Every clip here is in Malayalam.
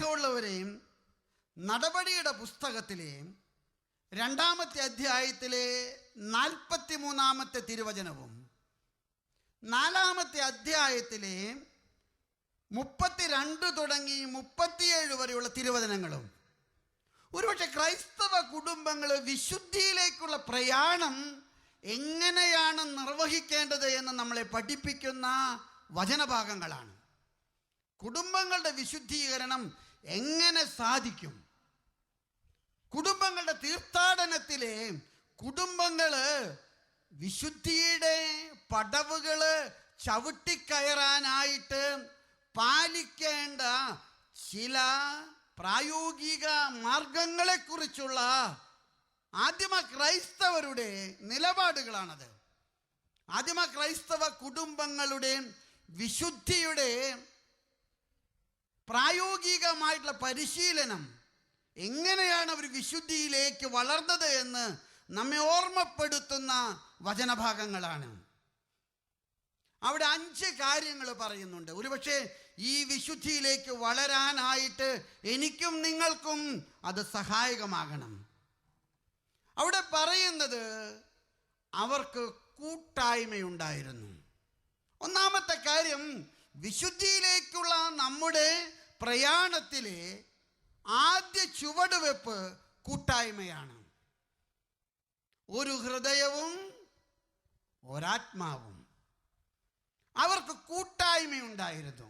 സ്നേഹമുള്ളവരെയും നടപടിയുടെ പുസ്തകത്തിലെ 2-ാമത്തെ അധ്യായത്തിലെ 43-ാമത്തെ തിരുവചനവും 4-ാമത്തെ അധ്യായത്തിലെ 32 തുടങ്ങി 37 വരെയുള്ള തിരുവചനങ്ങളും ഒരുപക്ഷെ ക്രൈസ്തവ കുടുംബങ്ങൾ വിശുദ്ധിയിലേക്കുള്ള പ്രയാണം എങ്ങനെയാണ് നിർവഹിക്കേണ്ടത് എന്ന് നമ്മളെ പഠിപ്പിക്കുന്ന വചനഭാഗങ്ങളാണ്. കുടുംബങ്ങളുടെ വിശുദ്ധീകരണം എങ്ങനെ സാധിക്കും? കുടുംബങ്ങളുടെ തീർത്ഥാടനത്തിലെ കുടുംബങ്ങൾ വിശുദ്ധിയുടെ പടവുകൾ ചവിട്ടിക്കയറാനായിട്ട് പാലിക്കേണ്ട ചില പ്രായോഗിക മാർഗങ്ങളെക്കുറിച്ചുള്ള ആദിമ ക്രൈസ്തവരുടെ നിലപാടുകളാണത്. ആദിമ ക്രൈസ്തവ കുടുംബങ്ങളുടെ വിശുദ്ധിയുടെ പ്രായോഗികമായിട്ടുള്ള പരിശീലനം, എങ്ങനെയാണ് അവർ വിശുദ്ധിയിലേക്ക് വളർന്നത് എന്ന് നമ്മെ ഓർമ്മപ്പെടുത്തുന്ന വചനഭാഗങ്ങളാണ്. അവിടെ 5 കാര്യങ്ങൾ പറയുന്നുണ്ട്. ഒരുപക്ഷെ ഈ വിശുദ്ധിയിലേക്ക് വളരാനായിട്ട് എനിക്കും നിങ്ങൾക്കും അത് സഹായകമാകണം. അവിടെ പറയുന്നത് അവർക്ക് കൂട്ടായ്മയുണ്ടായിരുന്നു. ഒന്നാമത്തെ കാര്യം, വിശുദ്ധിയിലേക്കുള്ള നമ്മുടെ പ്രയാണത്തിലെ ആദ്യ ചുവടുവെപ്പ് കൂട്ടായ്മയാണ്. ഒരു ഹൃദയവും ഒരാത്മാവും. അവർക്ക് കൂട്ടായ്മയുണ്ടായിരുന്നു.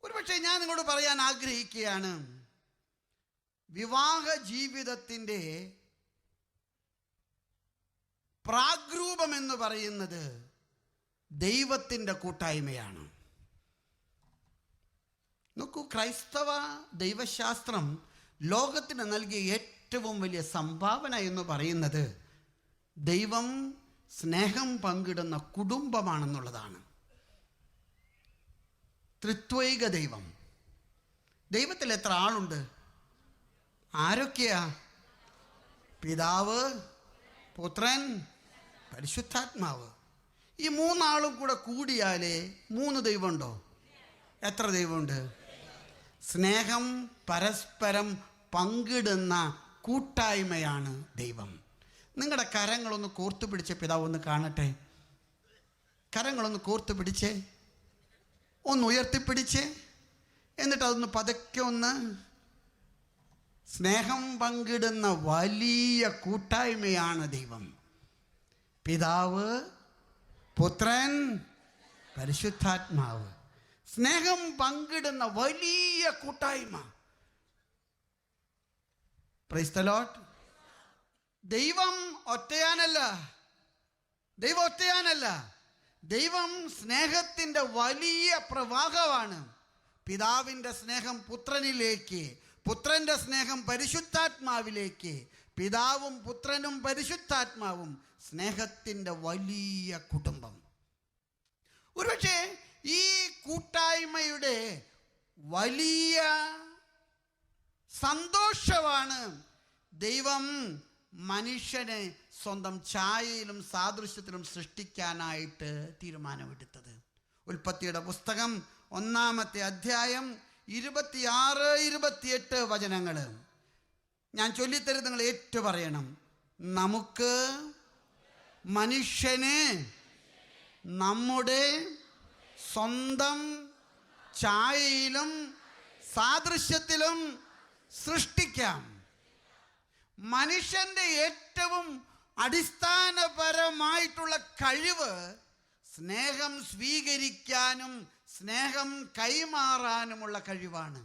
ഒരുപക്ഷെ ഞാൻ നിങ്ങളോട് പറയാൻ ആഗ്രഹിക്കുകയാണ്, വിവാഹ ജീവിതത്തിൻ്റെ പ്രാഗ്രൂപം എന്ന് പറയുന്നത് ദൈവത്തിൻ്റെ കൂട്ടായ്മയാണ്. നോക്കൂ, ക്രൈസ്തവ ദൈവശാസ്ത്രം ലോകത്തിന് നൽകിയ ഏറ്റവും വലിയ സംഭാവന എന്ന് പറയുന്നത് ദൈവം സ്നേഹം പങ്കിടുന്ന കുടുംബമാണെന്നുള്ളതാണ്. ത്രിത്വൈക ദൈവം. ദൈവത്തിൽ എത്ര ആളുണ്ട്? ആരൊക്കെയാ? പിതാവ്, പുത്രൻ, പരിശുദ്ധാത്മാവ്. ഈ 3 ആളും കൂടെ കൂടിയാലേ 3 ദൈവമുണ്ടോ? എത്ര ദൈവമുണ്ട്? സ്നേഹം പരസ്പരം പങ്കിടുന്ന കൂട്ടായ്മയാണ് ദൈവം. നിങ്ങളുടെ കരങ്ങളൊന്ന് കോർത്തു പിടിച്ച് പിതാവ് ഒന്ന് കാണട്ടെ. കരങ്ങളൊന്ന് കോർത്തു പിടിച്ചേ, ഒന്ന് ഉയർത്തിപ്പിടിച്ചേ, എന്നിട്ട് അതൊന്ന് പതുക്കെ ഒന്ന്. സ്നേഹം പങ്കിടുന്ന വലിയ കൂട്ടായ്മയാണ് ദൈവം. പിതാവ്, പുത്രൻ, പരിശുദ്ധാത്മാവ്. സ്നേഹം പങ്കിടുന്ന വലിയ കൂട്ടായ്മ. Praise the Lord. ദൈവം ഒറ്റയാനല്ല. ദൈവം സ്നേഹത്തിൻ്റെ വലിയ പ്രവാഹമാണ്. പിതാവിൻ്റെ സ്നേഹം പുത്രനിലേക്ക്, പുത്രൻ്റെ സ്നേഹം പരിശുദ്ധാത്മാവിലേക്ക്. പിതാവും പുത്രനും പരിശുദ്ധാത്മാവും സ്നേഹത്തിൻ്റെ വലിയ കുടുംബം. ഒരുപക്ഷെ ഈ കൂട്ടായ്മയുടെ വലിയ സന്തോഷമാണ് ദൈവം മനുഷ്യനെ സ്വന്തം ഛായയിലും സാദൃശ്യത്തിലും സൃഷ്ടിക്കാനായിട്ട് തീരുമാനമെടുത്തത്. ഉൽപ്പത്തിയുടെ പുസ്തകം 1-ാമത്തെ അധ്യായം 26-28 വചനങ്ങൾ ഞാൻ ചൊല്ലിത്തരും, നിങ്ങൾ ഏറ്റുപറയണം. നമുക്ക് മനുഷ്യനെ നമ്മുടെ സ്വന്തം ഛായയിലും സാദൃശ്യത്തിലും സൃഷ്ടിക്കാം. മനുഷ്യൻ്റെ ഏറ്റവും അടിസ്ഥാനപരമായിട്ടുള്ള കഴിവ് സ്നേഹം സ്വീകരിക്കാനും സ്നേഹം കൈമാറാനുമുള്ള കഴിവാണ്.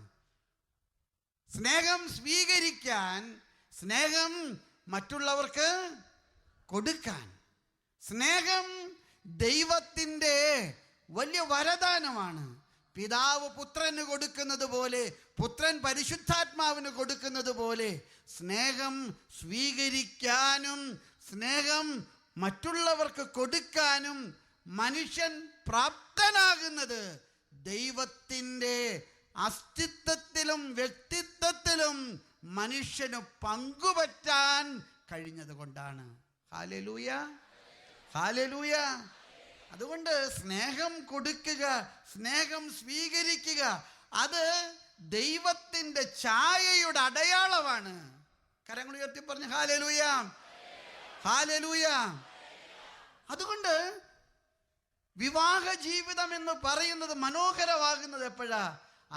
സ്നേഹം സ്വീകരിക്കാൻ, സ്നേഹം മറ്റുള്ളവർക്ക് കൊടുക്കാൻ. സ്നേഹം ദൈവത്തിൻ്റെ വലിയ വരദാനമാണ്. പിതാവ് പുത്രന് കൊടുക്കുന്നത് പോലെ, പുത്രൻ പരിശുദ്ധാത്മാവിന് കൊടുക്കുന്നത് പോലെ സ്നേഹം സ്വീകരിക്കാനും സ്നേഹം മറ്റുള്ളവർക്ക് കൊടുക്കാനും മനുഷ്യൻ പ്രാപ്തനാകുന്നത് ദൈവത്തിൻ്റെ അസ്തിത്വത്തിലും വ്യക്തിത്വത്തിലും മനുഷ്യന് പങ്കുപറ്റാൻ കഴിഞ്ഞത് കൊണ്ടാണ്. Hallelujah, hallelujah. അതുകൊണ്ട് സ്നേഹം കൊടുക്കുക, സ്നേഹം സ്വീകരിക്കുക, അത് ദൈവത്തിന്റെ ഛായയുടെ അടയാളമാണ്. കരങ്ങൾ ഉയർത്തി പറഞ്ഞു ഹല്ലേലൂയ, ഹല്ലേലൂയ. അതുകൊണ്ട് വിവാഹ ജീവിതം എന്ന് പറയുന്നത് മനോഹരമാകുന്നത് എപ്പോഴാ?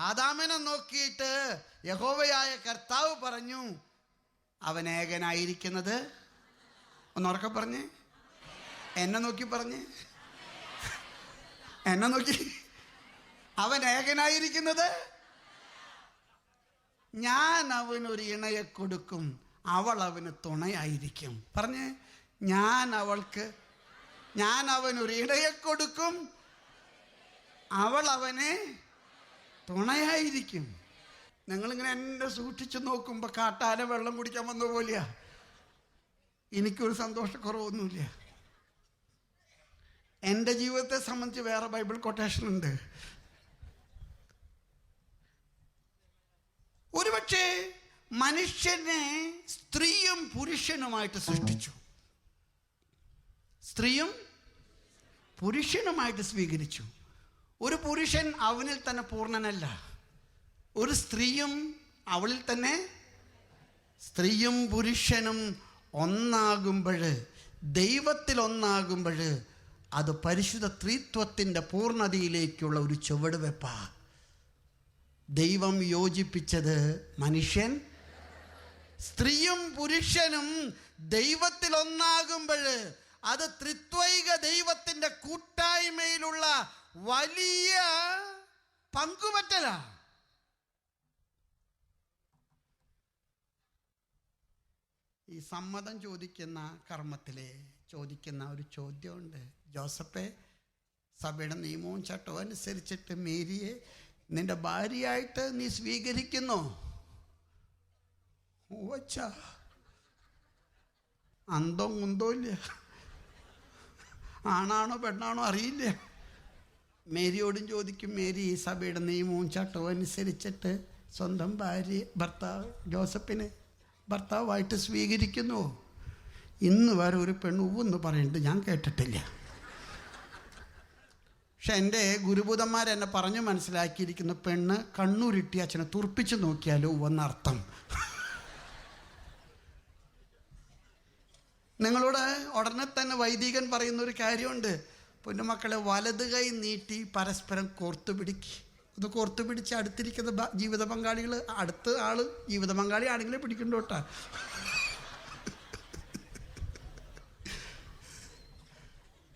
ആദാമിനെ നോക്കിയിട്ട് യഹോവയായ കർത്താവ് പറഞ്ഞു, അവൻ ഏകനായിരിക്കുന്നത്. ഒന്നുറക്കെ പറഞ്ഞേ, എന്നെ നോക്കി പറഞ്ഞേ, എന്നെ നോക്കി. അവൻ ഏകനായിരിക്കുന്നത്, ഞാൻ അവനൊരു ഇണയെ കൊടുക്കും, അവൾ അവന് തുണയായിരിക്കും. പറഞ്ഞേ, ഞാൻ അവനൊരു ഇണയെ കൊടുക്കും, അവൾ അവനെ തുണയായിരിക്കും. നിങ്ങളിങ്ങനെ എന്നെ സൂക്ഷിച്ചു നോക്കുമ്പോൾ കാട്ടാന വെള്ളം കുടിക്കാൻ വന്ന പോലെയാ. എനിക്കൊരു സന്തോഷക്കുറവൊന്നുമില്ല. എൻ്റെ ജീവിതത്തെ സംബന്ധിച്ച് വേറെ ബൈബിൾ കൊട്ടേഷൻ ഉണ്ട്. ഒരുപക്ഷെ മനുഷ്യനെ സ്ത്രീയും പുരുഷനുമായിട്ട് സൃഷ്ടിച്ചു, സ്ത്രീയും പുരുഷനുമായിട്ട് സ്വീകരിച്ചു. ഒരു പുരുഷൻ അവനിൽ തന്നെ പൂർണ്ണനല്ല, ഒരു സ്ത്രീയും അവളിൽ തന്നെ. സ്ത്രീയും പുരുഷനും ഒന്നാകുമ്പോൾ, ദൈവത്തിൽ ഒന്നാകുമ്പോൾ, അത് പരിശുദ്ധ ത്രിത്വത്തിൻ്റെ പൂർണ്ണതയിലേക്കുള്ള ഒരു ചുവടുവെപ്പാ. ദൈവം യോജിപ്പിച്ചത് മനുഷ്യൻ. സ്ത്രീയും പുരുഷനും ദൈവത്തിൽ ഒന്നാകുമ്പോൾ അത് ത്രിത്വൈക ദൈവത്തിൻ്റെ കൂട്ടായ്മയിലുള്ള വലിയ പങ്കുപറ്റലാ. ഈ സമ്മതം ചോദിക്കുന്ന കർമ്മത്തിലെ ചോദിക്കുന്ന ഒരു ചോദ്യമുണ്ട്. ജോസഫേ, സഭയുടെ നിയമവും ചട്ടവും അനുസരിച്ചിട്ട് മേരിയെ നിന്റെ ഭാര്യയായിട്ട് നീ സ്വീകരിക്കുന്നോ? ഓച്ചാ, അന്തോ മുന്തോ ഇല്ല, ആണാണോ പെണ്ണാണോ അറിയില്ല. മേരിയോടും ചോദിക്കും, മേരി ഈ സഭയുടെ നിയമവും ചട്ടവും അനുസരിച്ചിട്ട് സ്വന്തം ഭർത്താവ് ജോസഫിനെ ഭർത്താവായിട്ട് സ്വീകരിക്കുന്നു? ഇന്ന് വരെ ഒരു പെണ്ണുവെന്ന് പറയുന്നത് ഞാൻ കേട്ടിട്ടില്ല. പക്ഷെ എൻ്റെ ഗുരുഭൂതന്മാരെന്നെ പറഞ്ഞു മനസ്സിലാക്കിയിരിക്കുന്ന, പെണ്ണ് കണ്ണൂരിട്ടി അച്ഛനെ തുറപ്പിച്ച് നോക്കിയാലോ എന്നർത്ഥം. നിങ്ങളോട് ഉടനെ തന്നെ വൈദികൻ പറയുന്നൊരു കാര്യമുണ്ട്. പൊന്നുമക്കളെ, വലത് കൈ നീട്ടി പരസ്പരം കോർത്തു പിടിക്കുക. അത് കോർത്തു പിടിച്ച് അടുത്തിരിക്കുന്ന ജീവിത പങ്കാളികൾ, അടുത്ത ആള് ജീവിത പങ്കാളി ആണെങ്കിലേ പിടിക്കണ്ടോ കേട്ടാ.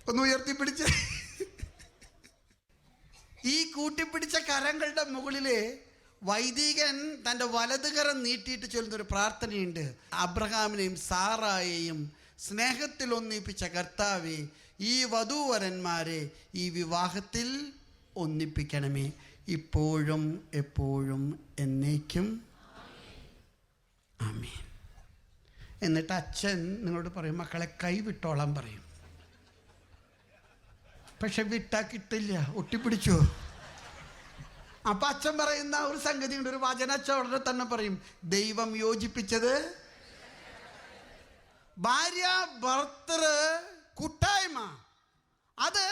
ഒന്ന് ഉയർത്തിപ്പിടിച്ച് ഈ കൂട്ടിപ്പിടിച്ച കരങ്ങളുടെ മുകളില് വൈദികൻ തൻ്റെ വലതുകരം നീട്ടിയിട്ട് ചൊല്ലുന്നൊരു പ്രാർത്ഥനയുണ്ട്. അബ്രഹാമിനെയും സാറായെയും സ്നേഹത്തിൽ ഒന്നിപ്പിച്ച കർത്താവേ, ഈ വധൂവരന്മാരെ ഈ വിവാഹത്തിൽ ഒന്നിപ്പിക്കണമേ, ഇപ്പോഴും എപ്പോഴും എന്നേക്കും ആമേൻ. എന്നിട്ട് അച്ഛൻ നിങ്ങളോട് പറയും, മക്കളെ കൈവിട്ടോളാൻ പറയും. പക്ഷെ വിട്ടാ കിട്ടില്ല, ഒട്ടിപ്പിടിച്ചോ. അപ്പൊ അച്ഛൻ പറയുന്ന ഒരു സംഗതി ഉണ്ട്, ഒരു വചനച്ച ഉടനെ തന്നെ പറയും, ദൈവം യോജിപ്പിച്ചത്. ഭാര്യ ഭർത്തൃ കൂട്ടായ്മ, അത്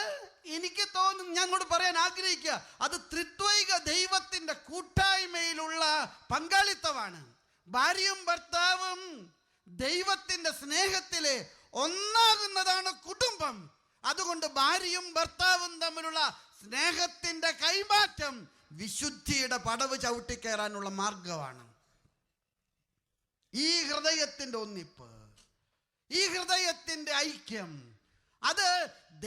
എനിക്ക് തോന്നുന്നു, ഞാൻ കൂടെ പറയാൻ ആഗ്രഹിക്കുക, അത് ത്രിത്വൈക ദൈവത്തിന്റെ കൂട്ടായ്മയിലുള്ള പങ്കാളിത്തമാണ്. ഭാര്യയും ഭർത്താവും ദൈവത്തിന്റെ സ്നേഹത്തില് ഒന്നാകുന്നതാണ് കുടുംബം. അതുകൊണ്ട് ഭാര്യയും ഭർത്താവും തമ്മിലുള്ള സ്നേഹത്തിന്റെ കൈമാറ്റം വിശുദ്ധിയുടെ പടവ് ചവിട്ടിക്കയറാനുള്ള മാർഗമാണ്. ഈ ഹൃദയത്തിന്റെ ഒന്നിപ്പ്, ഈ ഹൃദയത്തിന്റെ ഐക്യം, അത്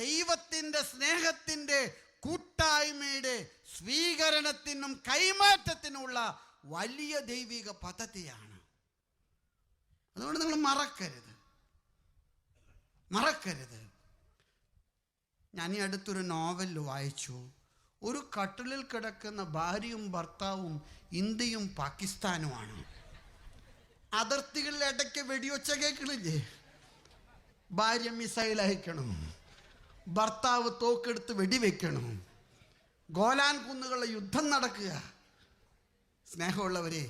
ദൈവത്തിന്റെ സ്നേഹത്തിന്റെ കൂട്ടായ്മയുടെ സ്വീകരണത്തിനും കൈമാറ്റത്തിനുമുള്ള വലിയ ദൈവിക പദ്ധതിയാണ്. അതുകൊണ്ട് നിങ്ങൾ മറക്കരുത്. ഞാൻ ഈ അടുത്തൊരു നോവൽ വായിച്ചു. ഒരു കട്ടിലിൽ കിടക്കുന്ന ഭാര്യയും ഭർത്താവും ഇന്ത്യയും പാകിസ്ഥാനുമാണ്. അതിർത്തികളിൽ ഇടയ്ക്ക് വെടിയൊച്ച കേൾക്കണില്ലേ? ഭാര്യ മിസൈൽ അയക്കണം, ഭർത്താവ് തോക്കെടുത്ത് വെടിവെക്കണം, ഗോലാൻ കുന്നുകളുടെ യുദ്ധം നടക്കുക. സ്നേഹമുള്ളവരെ,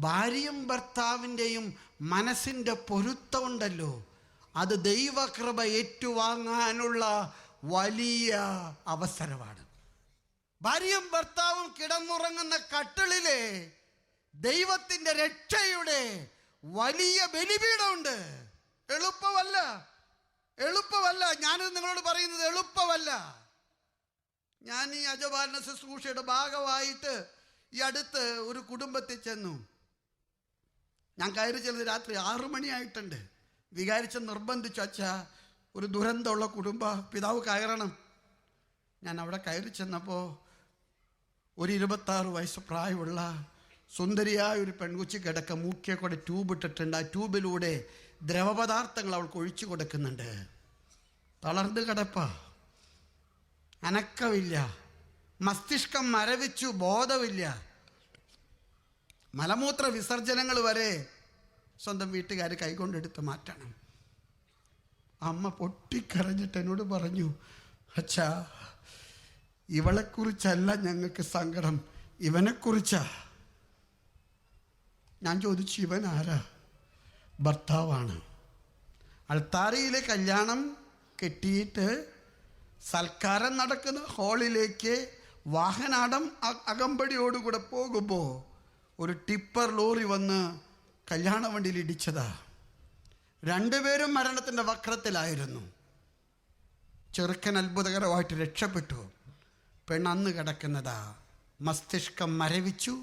ഭാര്യയും ഭർത്താവിൻ്റെയും മനസ്സിൻ്റെ പൊരുത്തമുണ്ടല്ലോ, അത് ദൈവകൃപ ഏറ്റുവാങ്ങാനുള്ള വലിയ അവസരമാണ്. ഭാര്യയും ഭർത്താവും കിടന്നുറങ്ങുന്ന കട്ടിളിലെ ദൈവത്തിന്റെ രക്ഷയുടെ വലിയ ബലിപീഠമുണ്ട്. എളുപ്പമല്ല, എളുപ്പമല്ല. ഞാനിത് നിങ്ങളോട് പറയുന്നത് എളുപ്പമല്ല. ഞാൻ ഈ അജപാലന ശുശ്രൂഷയുടെ ഭാഗമായിട്ട് ഈ അടുത്ത് ഒരു കുടുംബത്തിൽ ചെന്നു. ഞാൻ കയറി ചെന്നത് രാത്രി 6 മണിയായിട്ടുണ്ട്. വികാരിച്ച് നിർബന്ധിച്ചു, അച്ഛാ ഒരു ദുരന്തമുള്ള പിതാവ് കയറണം. ഞാൻ അവിടെ കയറി ചെന്നപ്പോൾ ഒരു 26 വയസ്സ് പ്രായമുള്ള സുന്ദരിയായ ഒരു പെൺകുച്ചി കിടക്ക, മൂക്കിയെ കൂടെ ട്യൂബ് ഇട്ടിട്ടുണ്ട്. ആ ട്യൂബിലൂടെ ദ്രവപദാർത്ഥങ്ങൾ അവൾക്ക് ഒഴിച്ചു കൊടുക്കുന്നുണ്ട്. തളർന്ന് കിടപ്പ, അനക്കമില്ല, മസ്തിഷ്കം മരവിച്ചു, ബോധമില്ല. മലമൂത്ര വിസർജനങ്ങൾ വരെ സ്വന്തം വീട്ടുകാർ കൈകൊണ്ടെടുത്ത് മാറ്റണം. അമ്മ പൊട്ടിക്കരഞ്ഞിട്ട് എന്നോട് പറഞ്ഞു, അച്ഛാ ഇവളെക്കുറിച്ചല്ല ഞങ്ങൾക്ക് സങ്കടം, ഇവനെക്കുറിച്ചാ. ഞാൻ ചോദിച്ചു, ഇവൻ ആരാ? ഭർത്താവാണ്. അൾത്താരയിലെ കല്യാണം കെട്ടിയിട്ട് സൽക്കാരം നടക്കുന്ന ഹാളിലേക്ക് വാഹനാടം അകമ്പടിയോടുകൂടെ പോകുമ്പോൾ ഒരു ടിപ്പർ ലോറി വന്ന് കല്യാണ വണ്ടിയിൽ ഇടിച്ചതാ. 2 പേരും മരണത്തിൻ്റെ വക്രത്തിലായിരുന്നു. ചെറുക്കൻ അത്ഭുതകരമായിട്ട് രക്ഷപ്പെട്ടു. പെണ്ണന്ന് കിടക്കുന്നതാ, മസ്തിഷ്കം മരവിച്ചു,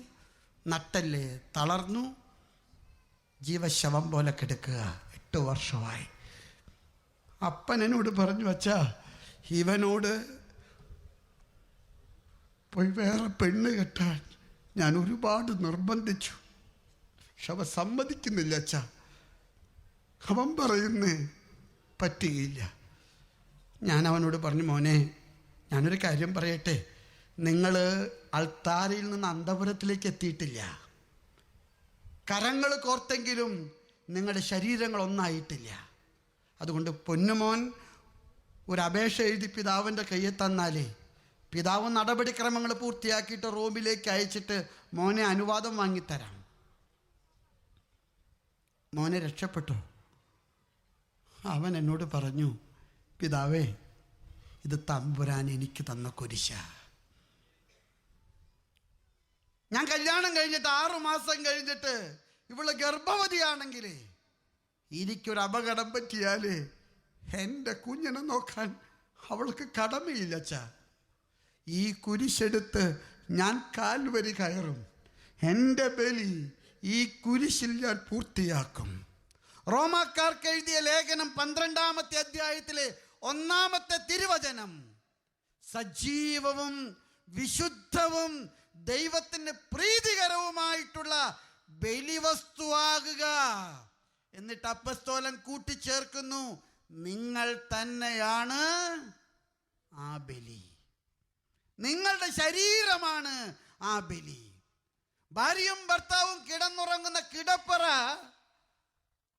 നട്ടല് തളർന്നു, ജീവശവം പോലെ കിടക്കുക. 8 വർഷമായി. അപ്പൻ എന്നോട് പറഞ്ഞു, അച്ഛാ ഇവനോട് പോയി വേറെ പെണ്ണ് കെട്ടാൻ ഞാൻ ഒരുപാട് നിർബന്ധിച്ചു, പക്ഷെ അവൻ സമ്മതിക്കുന്നില്ല അച്ഛാ. അവൻ പറയുന്നേ പറ്റുകയില്ല. ഞാൻ അവനോട് പറഞ്ഞു, മോനെ ഞാനൊരു കാര്യം പറയട്ടെ, നിങ്ങൾ അൾത്താരയിൽ നിന്ന് അന്തപുരത്തിലേക്ക് എത്തിയിട്ടില്ല. കരങ്ങൾ കോർത്തെങ്കിലും നിങ്ങളുടെ ശരീരങ്ങൾ ഒന്നായിട്ടില്ല. അതുകൊണ്ട് പൊന്നുമോൻ ഒരു അപേക്ഷ എഴുതി പിതാവിൻ്റെ കയ്യിൽ തന്നാലേ പിതാവ് നടപടിക്രമങ്ങൾ പൂർത്തിയാക്കിയിട്ട് റൂമിലേക്ക് അയച്ചിട്ട് മോനെ അനുവാദം വാങ്ങിത്തരാം. മോനെ രക്ഷപ്പെട്ടു. അവൻ എന്നോട് പറഞ്ഞു, പിതാവേ ഇത് തമ്പുരാൻ എനിക്ക് തന്ന കുരിശ. ഞാൻ കല്യാണം കഴിഞ്ഞിട്ട് 6 മാസം കഴിഞ്ഞിട്ട് ഇവള് ഗർഭവതിയാണെങ്കിൽ എനിക്കൊരു അപകടം പറ്റിയാല് എൻ്റെ കുഞ്ഞിനെ നോക്കാൻ അവൾക്ക് കടമയില്ല അച്ഛാ. ഈ കുരിശെടുത്ത് ഞാൻ കാൽവരി കയറും. എൻ്റെ ബലി ഈ കുരിശിൽ ഞാൻ പൂർത്തിയാക്കും. റോമാക്കാർക്ക് എഴുതിയ ലേഖനം 12-ാമത്തെ അധ്യായത്തിലെ 1-ാമത്തെ തിരുവചനം, സജീവവും വിശുദ്ധവും ദൈവത്തിന് പ്രീതികരവുമായിട്ടുള്ള ബലിവസ്തുവാകുക. എന്നിട്ട് അപ്പസ്തോലൻ കൂട്ടിച്ചേർക്കുന്നു, നിങ്ങൾ തന്നെയാണ് ആ ബലി. നിങ്ങളുടെ ശരീരമാണ് ആ ബലി. ഭാര്യയും ഭർത്താവും കിടന്നുറങ്ങുന്ന കിടപ്പറ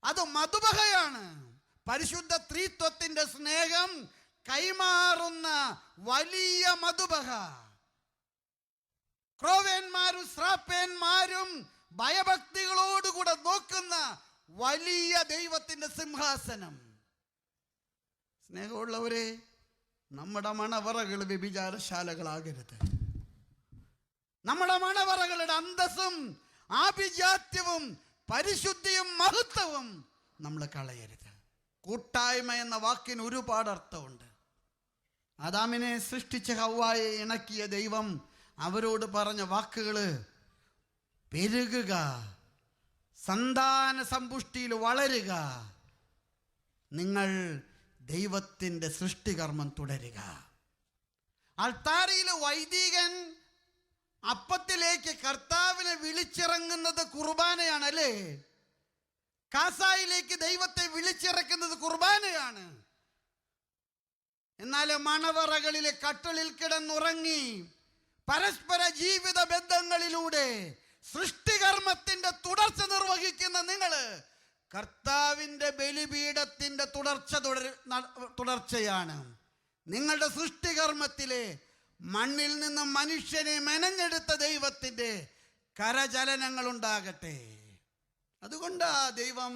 അത് മധുബഹയാണ്. പരിശുദ്ധ ത്രിത്വത്തിന്റെ സ്നേഹം കൈമാറുന്ന വലിയ മധുബഹ. ക്രോവേന്മാരും ശ്രാപ്പേന്മാരും ഭയഭക്തികളോടുകൂടെ നോക്കുന്ന വലിയ ദൈവത്തിന്റെ സിംഹാസനം. സ്നേഹമുള്ളവരെ, നമ്മുടെ മണവറകൾ വ്യഭിചാരശാലകളാകരുത്. നമ്മുടെ മണവറകളുടെ അന്തസ്സും ആഭിജാത്യവും പരിശുദ്ധിയും മഹത്വവും നമ്മൾ കളയരുത്. കൂട്ടായ്മ എന്ന വാക്കിന് ഒരുപാട് അർത്ഥമുണ്ട്. ആദാമിനെ സൃഷ്ടിച്ച ഹവ്വായെ ഇണക്കിയ ദൈവം അവരോട് പറഞ്ഞ വാക്കുകള്, പെരുകുക, സന്താന സമ്പുഷ്ടിയിൽ വളരുക, നിങ്ങൾ ദൈവത്തിൻ്റെ സൃഷ്ടികർമ്മം തുടരുക. അൾത്താരയിലെ വൈദികൻ അപ്പത്തിലേക്ക് കർത്താവിനെ വിളിച്ചിറങ്ങുന്നത് കുർബാനയാണ്, അല്ലേ? കാസായിലേക്ക് ദൈവത്തെ വിളിച്ചിറക്കുന്നത് കുർബാനയാണ്. എന്നാൽ മണവറകളിലെ കട്ടളിൽ കിടന്നുറങ്ങി പരസ്പര ജീവിത ബന്ധങ്ങളിലൂടെ സൃഷ്ടികർമ്മത്തിന്റെ തുടർച്ച നിർവഹിക്കുന്ന നിങ്ങള് കർത്താവിന്റെ ബലിപീഠത്തിന്റെ തുടർച്ചയാണ്. നിങ്ങളുടെ സൃഷ്ടികർമ്മത്തിലെ മണ്ണിൽ നിന്ന് മനുഷ്യനെ മെനഞ്ഞെടുത്ത ദൈവത്തിന്റെ കരചലനങ്ങൾ ഉണ്ടാകട്ടെ. അതുകൊണ്ടാ ദൈവം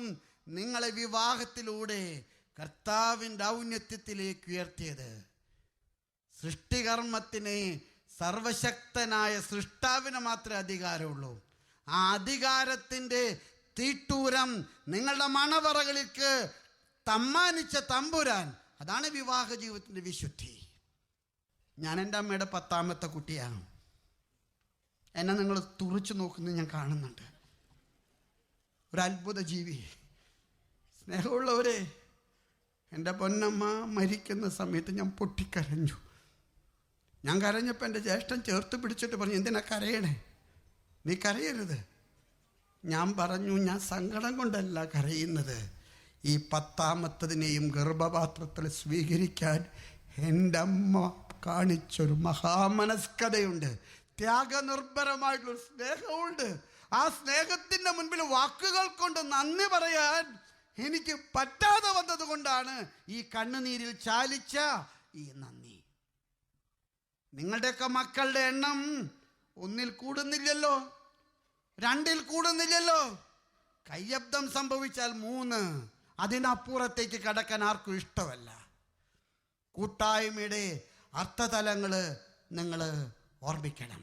നിങ്ങളെ വിവാഹത്തിലൂടെ കർത്താവിൻ്റെ ഔന്നത്യത്തിലേക്ക് ഉയർത്തിയത്. സൃഷ്ടികർമ്മത്തിനെ സർവശക്തനായ സൃഷ്ടാവിന് മാത്രമേ അധികാരമുള്ളൂ. ആ അധികാരത്തിൻ്റെ തീട്ടൂരം നിങ്ങളുടെ മണവറകളിലേക്ക് സമ്മാനിച്ച തമ്പുരാൻ, അതാണ് വിവാഹ ജീവിതത്തിൻ്റെ വിശുദ്ധി. ഞാൻ എൻ്റെ അമ്മയുടെ 10ാമത്തെ കുട്ടിയാണ്. എന്നെ നിങ്ങൾ തുറച്ചു നോക്കുന്നത് ഞാൻ കാണുന്നുണ്ട്. ഒരു അത്ഭുത ജീവി. സ്നേഹമുള്ളവരെ, എൻ്റെ പൊന്നമ്മ മരിക്കുന്ന സമയത്ത് ഞാൻ പൊട്ടിക്കരഞ്ഞു. ഞാൻ കരഞ്ഞപ്പോൾ എൻ്റെ ജ്യേഷ്ഠൻ ചേർത്ത് പിടിച്ചിട്ട് പറഞ്ഞു, എന്തിനാ കരയണേ, നീ കരയരുത്. ഞാൻ പറഞ്ഞു, ഞാൻ സങ്കടം കൊണ്ടല്ല കരയുന്നത്. ഈ 10ാമത്തതിനെയും ഗർഭപാത്രത്തിൽ സ്വീകരിക്കാൻ എൻ്റെ അമ്മ കാണിച്ചൊരു മഹാമനസ്കതയുണ്ട്, ത്യാഗനിർഭരമായിട്ടുള്ളൊരു സ്നേഹമുണ്ട്. ആ സ്നേഹത്തിൻ്റെ മുൻപിൽ വാക്കുകൾ കൊണ്ട് നന്ദി പറയാൻ എനിക്ക് പറ്റാതെ വന്നത് കൊണ്ടാണ് ഈ കണ്ണുനീരിൽ ചാലിച്ച ഈ നന്ദി. നിങ്ങളുടെയൊക്കെ മക്കളുടെ എണ്ണം 1-ൽ കൂടുന്നില്ലല്ലോ, 2-ൽ കൂടുന്നില്ലല്ലോ. കയ്യബ്ദം സംഭവിച്ചാൽ 3, അതിനപ്പുറത്തേക്ക് കടക്കാൻ ആർക്കും ഇഷ്ടമല്ല. കൂട്ടായ്മയുടെ അർത്ഥതലങ്ങൾ നിങ്ങൾ ഓർമ്മിക്കണം.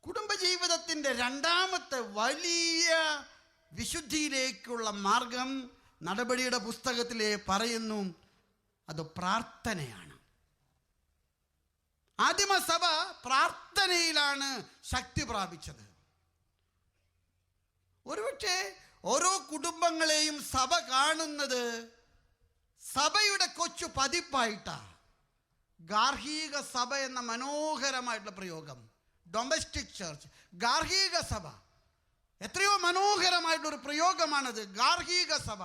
കുടുംബജീവിതത്തിൻ്റെ 2ാമത്തെ വലിയ വിശുദ്ധിയിലേക്കുള്ള മാർഗം നടപടിയുടെ പുസ്തകത്തിൽ പറയുന്നു, അത് പ്രാർത്ഥനയാണ്. ആദിമസഭ പ്രാർത്ഥനയിലാണ് ശക്തി പ്രാപിച്ചത്. ഒരുപക്ഷെ ഓരോ കുടുംബങ്ങളെയും സഭ കാണുന്നത് സഭയുടെ കൊച്ചു പതിപ്പായിട്ടാണ്. ഗാർഹിക സഭ എന്ന മനോഹരമായിട്ടുള്ള പ്രയോഗം, ഡൊമസ്റ്റിക് ചർച്ച്, ഗാർഹിക സഭ, എത്രയോ മനോഹരമായിട്ടൊരു പ്രയോഗമാണത്. ഗാർഹിക സഭ.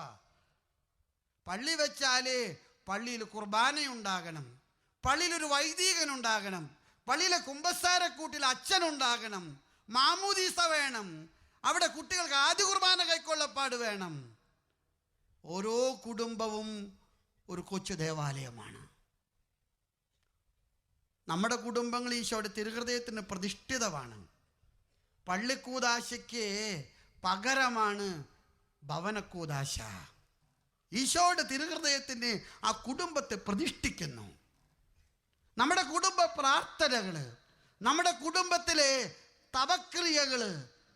പള്ളി വെച്ചാലേ പള്ളിയിൽ കുർബാനയുണ്ടാകണം, പള്ളിയിലൊരു വൈദികനുണ്ടാകണം, പള്ളിയിലെ കുമ്പസാരക്കൂട്ടിൽ അച്ഛനുണ്ടാകണം, മാമോദീസ വേണം, അവിടെ കുട്ടികൾക്ക് ആദ്യ കുർബാന കൈക്കൊള്ളപ്പാട് വേണം. ഓരോ കുടുംബവും ഒരു കൊച്ചു ദേവാലയമാണ്. നമ്മുടെ കുടുംബങ്ങൾ ഈശോയുടെ തിരുഹൃദയത്തിന് പ്രതിഷ്ഠിതമാണ്. പള്ളിക്കൂദാശയ്ക്ക് പകരമാണ് ഭവനക്കൂദാശ. ഈശോയുടെ തിരുഹൃദയത്തിന് ആ കുടുംബത്തെ പ്രതിഷ്ഠിക്കുന്നു. നമ്മുടെ കുടുംബ പ്രാർത്ഥനകൾ, നമ്മുടെ കുടുംബത്തിലെ തപക്രിയകൾ,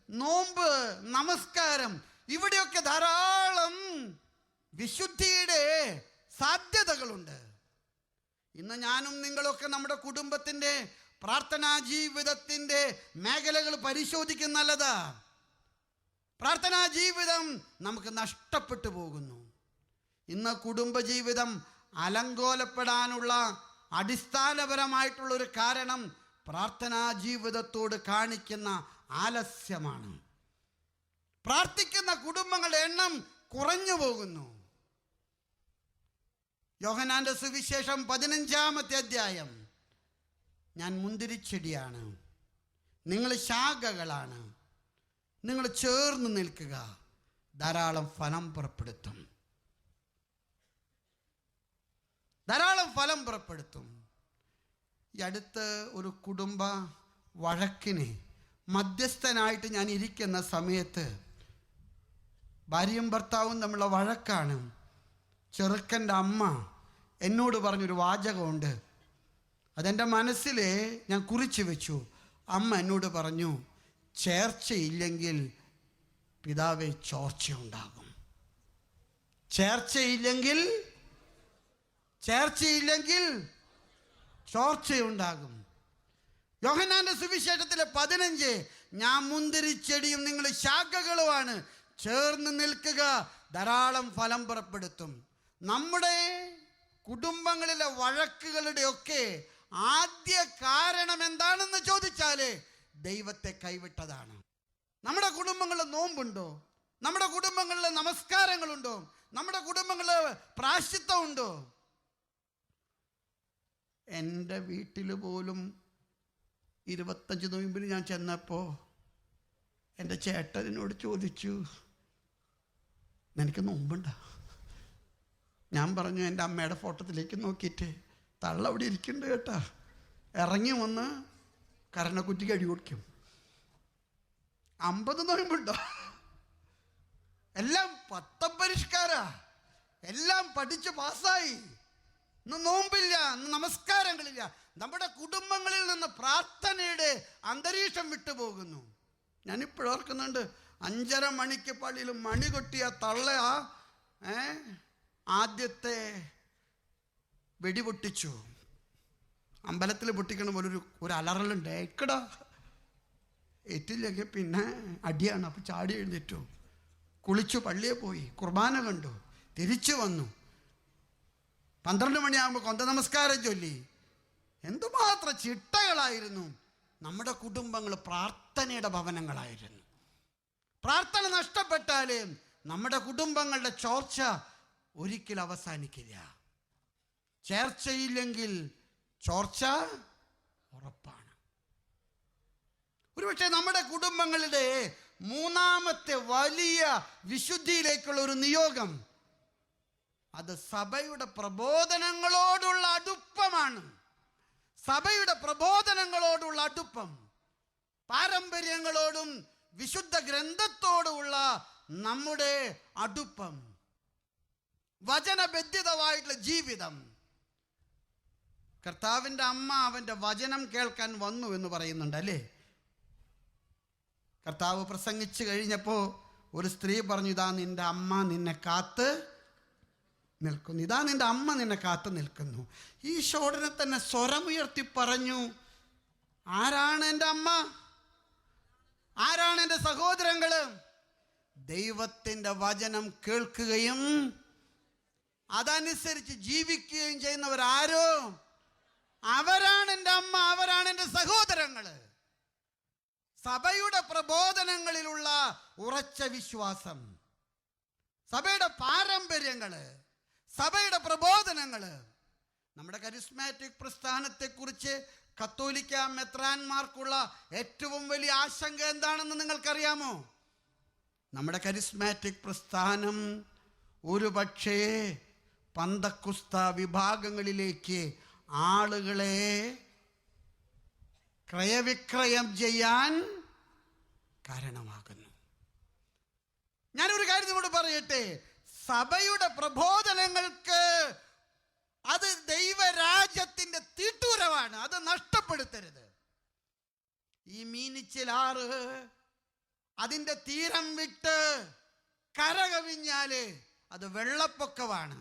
നോമ്പ്, നമസ്കാരം, ഇവിടെയൊക്കെ ധാരാളം വിശുദ്ധിയുടെ സാധ്യതകളുണ്ട്. ഇന്ന് ഞാനും നിങ്ങളൊക്കെ നമ്മുടെ കുടുംബത്തിൻ്റെ പ്രാർത്ഥനാ ജീവിതത്തിൻ്റെ മേഖലകൾ പരിശോധിക്കുന്ന നല്ലതാ. പ്രാർത്ഥനാ ജീവിതം നമുക്ക് നഷ്ടപ്പെട്ടു പോകുന്നു. ഇന്ന് കുടുംബജീവിതം അലങ്കോലപ്പെടാനുള്ള അടിസ്ഥാനപരമായിട്ടുള്ളൊരു കാരണം പ്രാർത്ഥനാ ജീവിതത്തോട് കാണിക്കുന്ന ആലസ്യമാണ്. പ്രാർത്ഥിക്കുന്ന കുടുംബങ്ങളുടെ എണ്ണം കുറഞ്ഞു പോകുന്നു. യോഹന്നാന്റെ സുവിശേഷം 15-ാമത്തെ അധ്യായം, ഞാൻ മുന്തിരിച്ചെടിയാണ്, നിങ്ങൾ ശാഖകളാണ്, നിങ്ങൾ ചേർന്ന് നിൽക്കുക, ധാരാളം ഫലം പുറപ്പെടുത്തും, ധാരാളം ഫലം പുറപ്പെടുത്തും. ഈ അടുത്ത് ഒരു കുടുംബ വഴക്കിന് മധ്യസ്ഥനായിട്ട് ഞാൻ ഇരിക്കുന്ന സമയത്ത് ഭാര്യയും ഭർത്താവും തമ്മിലുള്ള വഴക്കാണ്. ചെറുക്കൻ്റെ അമ്മ എന്നോട് പറഞ്ഞൊരു വാചകമുണ്ട്, അതെൻ്റെ മനസ്സിൽ ഞാൻ കുറിച്ച് വെച്ചു. അമ്മ എന്നോട് പറഞ്ഞു, ചേർച്ചയില്ലെങ്കിൽ പിതാവേ ചോർച്ചയുണ്ടാകും, ചേർച്ചയില്ലെങ്കിൽ ചോർച്ചയുണ്ടാകും. യോഹന്നാന്റെ സുവിശേഷത്തിലെ 15, ഞാൻ മുന്തിരിച്ചെടിയും നിങ്ങൾ ശാഖകളുമാണ്, ചേർന്ന് നിൽക്കുക, ധാരാളം ഫലം പുറപ്പെടുത്തും. നമ്മുടെ കുടുംബങ്ങളിലെ വഴക്കുകളുടെയൊക്കെ ആദ്യ കാരണം എന്താണെന്ന് ചോദിച്ചാൽ ദൈവത്തെ കൈവിട്ടതാണ്. നമ്മുടെ കുടുംബങ്ങളിൽ നോമ്പുണ്ടോ? നമ്മുടെ കുടുംബങ്ങളിൽ നമസ്കാരങ്ങളുണ്ടോ? നമ്മുടെ കുടുംബങ്ങളിൽ പ്രായശ്ചിത്തമുണ്ടോ? എൻ്റെ വീട്ടിൽ പോലും 25 നോയമ്പിന് ഞാൻ ചെന്നപ്പോൾ എൻ്റെ ചേട്ടനോട് ചോദിച്ചു, നിനക്ക് നോമ്പുണ്ടോ? ഞാൻ പറഞ്ഞു, എൻ്റെ അമ്മയുടെ ഫോട്ടോത്തിലേക്ക് നോക്കിയിട്ട്, തള്ള അവിടെ ഇരിക്കുന്നുണ്ട് കേട്ടാ, ഇറങ്ങി വന്ന് കരണക്കുറ്റിക്ക് അടി കൊടുക്കും. 50 നോയമ്പുണ്ടോ? എല്ലാം 10 പരിഷ്കാരാ, എല്ലാം പഠിച്ച് പാസ്സായി. ഇന്ന് നോമ്പില്ല, ഇന്ന് നമസ്കാരങ്ങളില്ല. നമ്മുടെ കുടുംബങ്ങളിൽ നിന്ന് പ്രാർത്ഥനയുടെ അന്തരീക്ഷം വിട്ടുപോകുന്നു. ഞാനിപ്പോഴോർക്കുന്നുണ്ട്, 5:30 മണിക്ക് പള്ളിയിൽ മണി കൊട്ടിയ തള്ളയാ ആദ്യത്തെ വെടി പൊട്ടിച്ചു. അമ്പലത്തിൽ പൊട്ടിക്കണ പോലെ ഒരു അലറലുണ്ട്, ഏക്കടാ ഏറ്റില്ലെങ്കിൽ പിന്നെ അടിയാണ്. അപ്പോൾ ചാടി എഴുന്നേറ്റു, കുളിച്ചു, പള്ളിയെ പോയി, കുർബാന കണ്ടു, തിരിച്ചു വന്നു. 12 മണിയാകുമ്പോൾ കൊന്ത നമസ്കാരം ചൊല്ലി. എന്തുമാത്രം ചിട്ടകളായിരുന്നു. നമ്മുടെ കുടുംബങ്ങൾ പ്രാർത്ഥനയുടെ ഭവനങ്ങളായിരുന്നു. പ്രാർത്ഥന നഷ്ടപ്പെട്ടാലേ നമ്മുടെ കുടുംബങ്ങളുടെ ചോർച്ച ഒരിക്കലും അവസാനിക്കില്ല. ചേർച്ചയില്ലെങ്കിൽ ചോർച്ച ഉറപ്പാണ്. ഒരുപക്ഷെ നമ്മുടെ കുടുംബങ്ങളുടെ മൂന്നാമത്തെ വലിയ വിശുദ്ധിയിലേക്കുള്ള ഒരു നിയോഗം അത് സഭയുടെ പ്രബോധനങ്ങളോടുള്ള അടുപ്പമാണ്. സഭയുടെ പ്രബോധനങ്ങളോടുള്ള അടുപ്പം, പാരമ്പര്യങ്ങളോടും വിശുദ്ധ ഗ്രന്ഥത്തോടുള്ള നമ്മുടെ അടുപ്പം, വചനബദ്ധിതമായിട്ടുള്ള ജീവിതം. കർത്താവിൻ്റെ അമ്മ അവൻ്റെ വചനം കേൾക്കാൻ വന്നു എന്ന് പറയുന്നുണ്ട് അല്ലേ? കർത്താവ് പ്രസംഗിച്ചു കഴിഞ്ഞപ്പോൾ ഒരു സ്ത്രീ പറഞ്ഞു, ഇതാ നിന്റെ അമ്മ നിന്നെ കാത്ത് നിൽക്കുന്നു, ഇതാ നിന്റെ അമ്മ നിന്നെ കാത്തു നിൽക്കുന്നു. ഈശോ ഉടനെ തന്നെ സ്വരമുയർത്തി പറഞ്ഞു, ആരാണ് എൻ്റെ അമ്മ, ആരാണ് എൻ്റെ സഹോദരങ്ങൾ? ദൈവത്തിൻ്റെ വചനം കേൾക്കുകയും അതനുസരിച്ച് ജീവിക്കുകയും ചെയ്യുന്നവരാരോ അവരാണ് എൻ്റെ അമ്മ, അവരാണ് എൻ്റെ സഹോദരങ്ങൾ. സഭയുടെ പ്രബോധനങ്ങളിലുള്ള ഉറച്ച വിശ്വാസം, സഭയുടെ പാരമ്പര്യങ്ങള്, സഭയുടെ പ്രബോധനങ്ങള്. നമ്മുടെ കരിസ്മാറ്റിക് പ്രസ്ഥാനത്തെക്കുറിച്ച് കത്തോലിക്ക മെത്രാന്മാർക്കുള്ള ഏറ്റവും വലിയ ആശങ്ക എന്താണെന്ന് നിങ്ങൾക്കറിയാമോ? നമ്മുടെ കരിസ്മാറ്റിക് പ്രസ്ഥാനം ഒരു പക്ഷേ പന്തക്കുസ്ത വിഭാഗങ്ങളിലേക്ക് ആളുകളെ ക്രയവിക്രയം ചെയ്യാൻ കാരണമാകുന്നു. ഞാനൊരു കാര്യം നിങ്ങളോട് പറയട്ടെ, സഭയുടെ പ്രബോധനങ്ങൾക്ക് അത് ദൈവരാജ്യത്തിന്റെ തീട്ടൂരമാണ്, അത് നഷ്ടപ്പെടുത്തരുത്. ഈ മീനിച്ചിലാറ് അതിൻ്റെ തീരം വിട്ട് കരകവിഞ്ഞാല് അത് വെള്ളപ്പൊക്കമാണ്.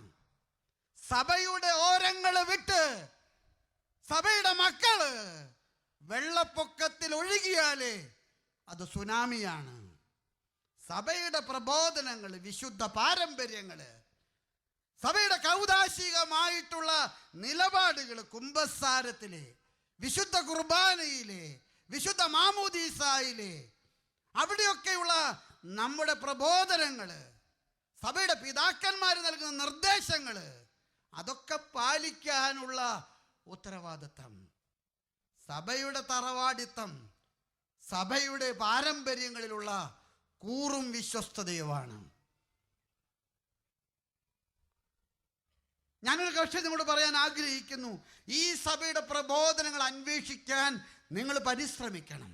സഭയുടെ ഓരങ്ങൾ വിട്ട് സഭയുടെ മക്കള് വെള്ളപ്പൊക്കത്തിൽ ഒഴുകിയാല് അത് സുനാമിയാണ്. സഭയുടെ പ്രബോധനങ്ങൾ, വിശുദ്ധ പാരമ്പര്യങ്ങള്, സഭയുടെ കൗദാശികമായിട്ടുള്ള നിലപാടുകൾ, കുംഭസാരത്തിലെ, വിശുദ്ധ കുർബാനയിലെ, വിശുദ്ധ മാമോദീസായിലെ, അവിടെയൊക്കെയുള്ള നമ്മുടെ പ്രബോധനങ്ങള്, സഭയുടെ പിതാക്കന്മാർ നൽകുന്ന നിർദ്ദേശങ്ങള്, അതൊക്കെ പാലിക്കാനുള്ള ഉത്തരവാദിത്തം, സഭയുടെ തറവാടിത്തം, സഭയുടെ പാരമ്പര്യങ്ങളിലുള്ള കൂറും വിശ്വസ്തതയുമാണ്. ഞാനൊരു കാര്യം നിങ്ങളോട് പറയാൻ ആഗ്രഹിക്കുന്നു. ഈ സഭയുടെ പ്രബോധനങ്ങൾ അന്വേഷിക്കാൻ നിങ്ങൾ പരിശ്രമിക്കണം.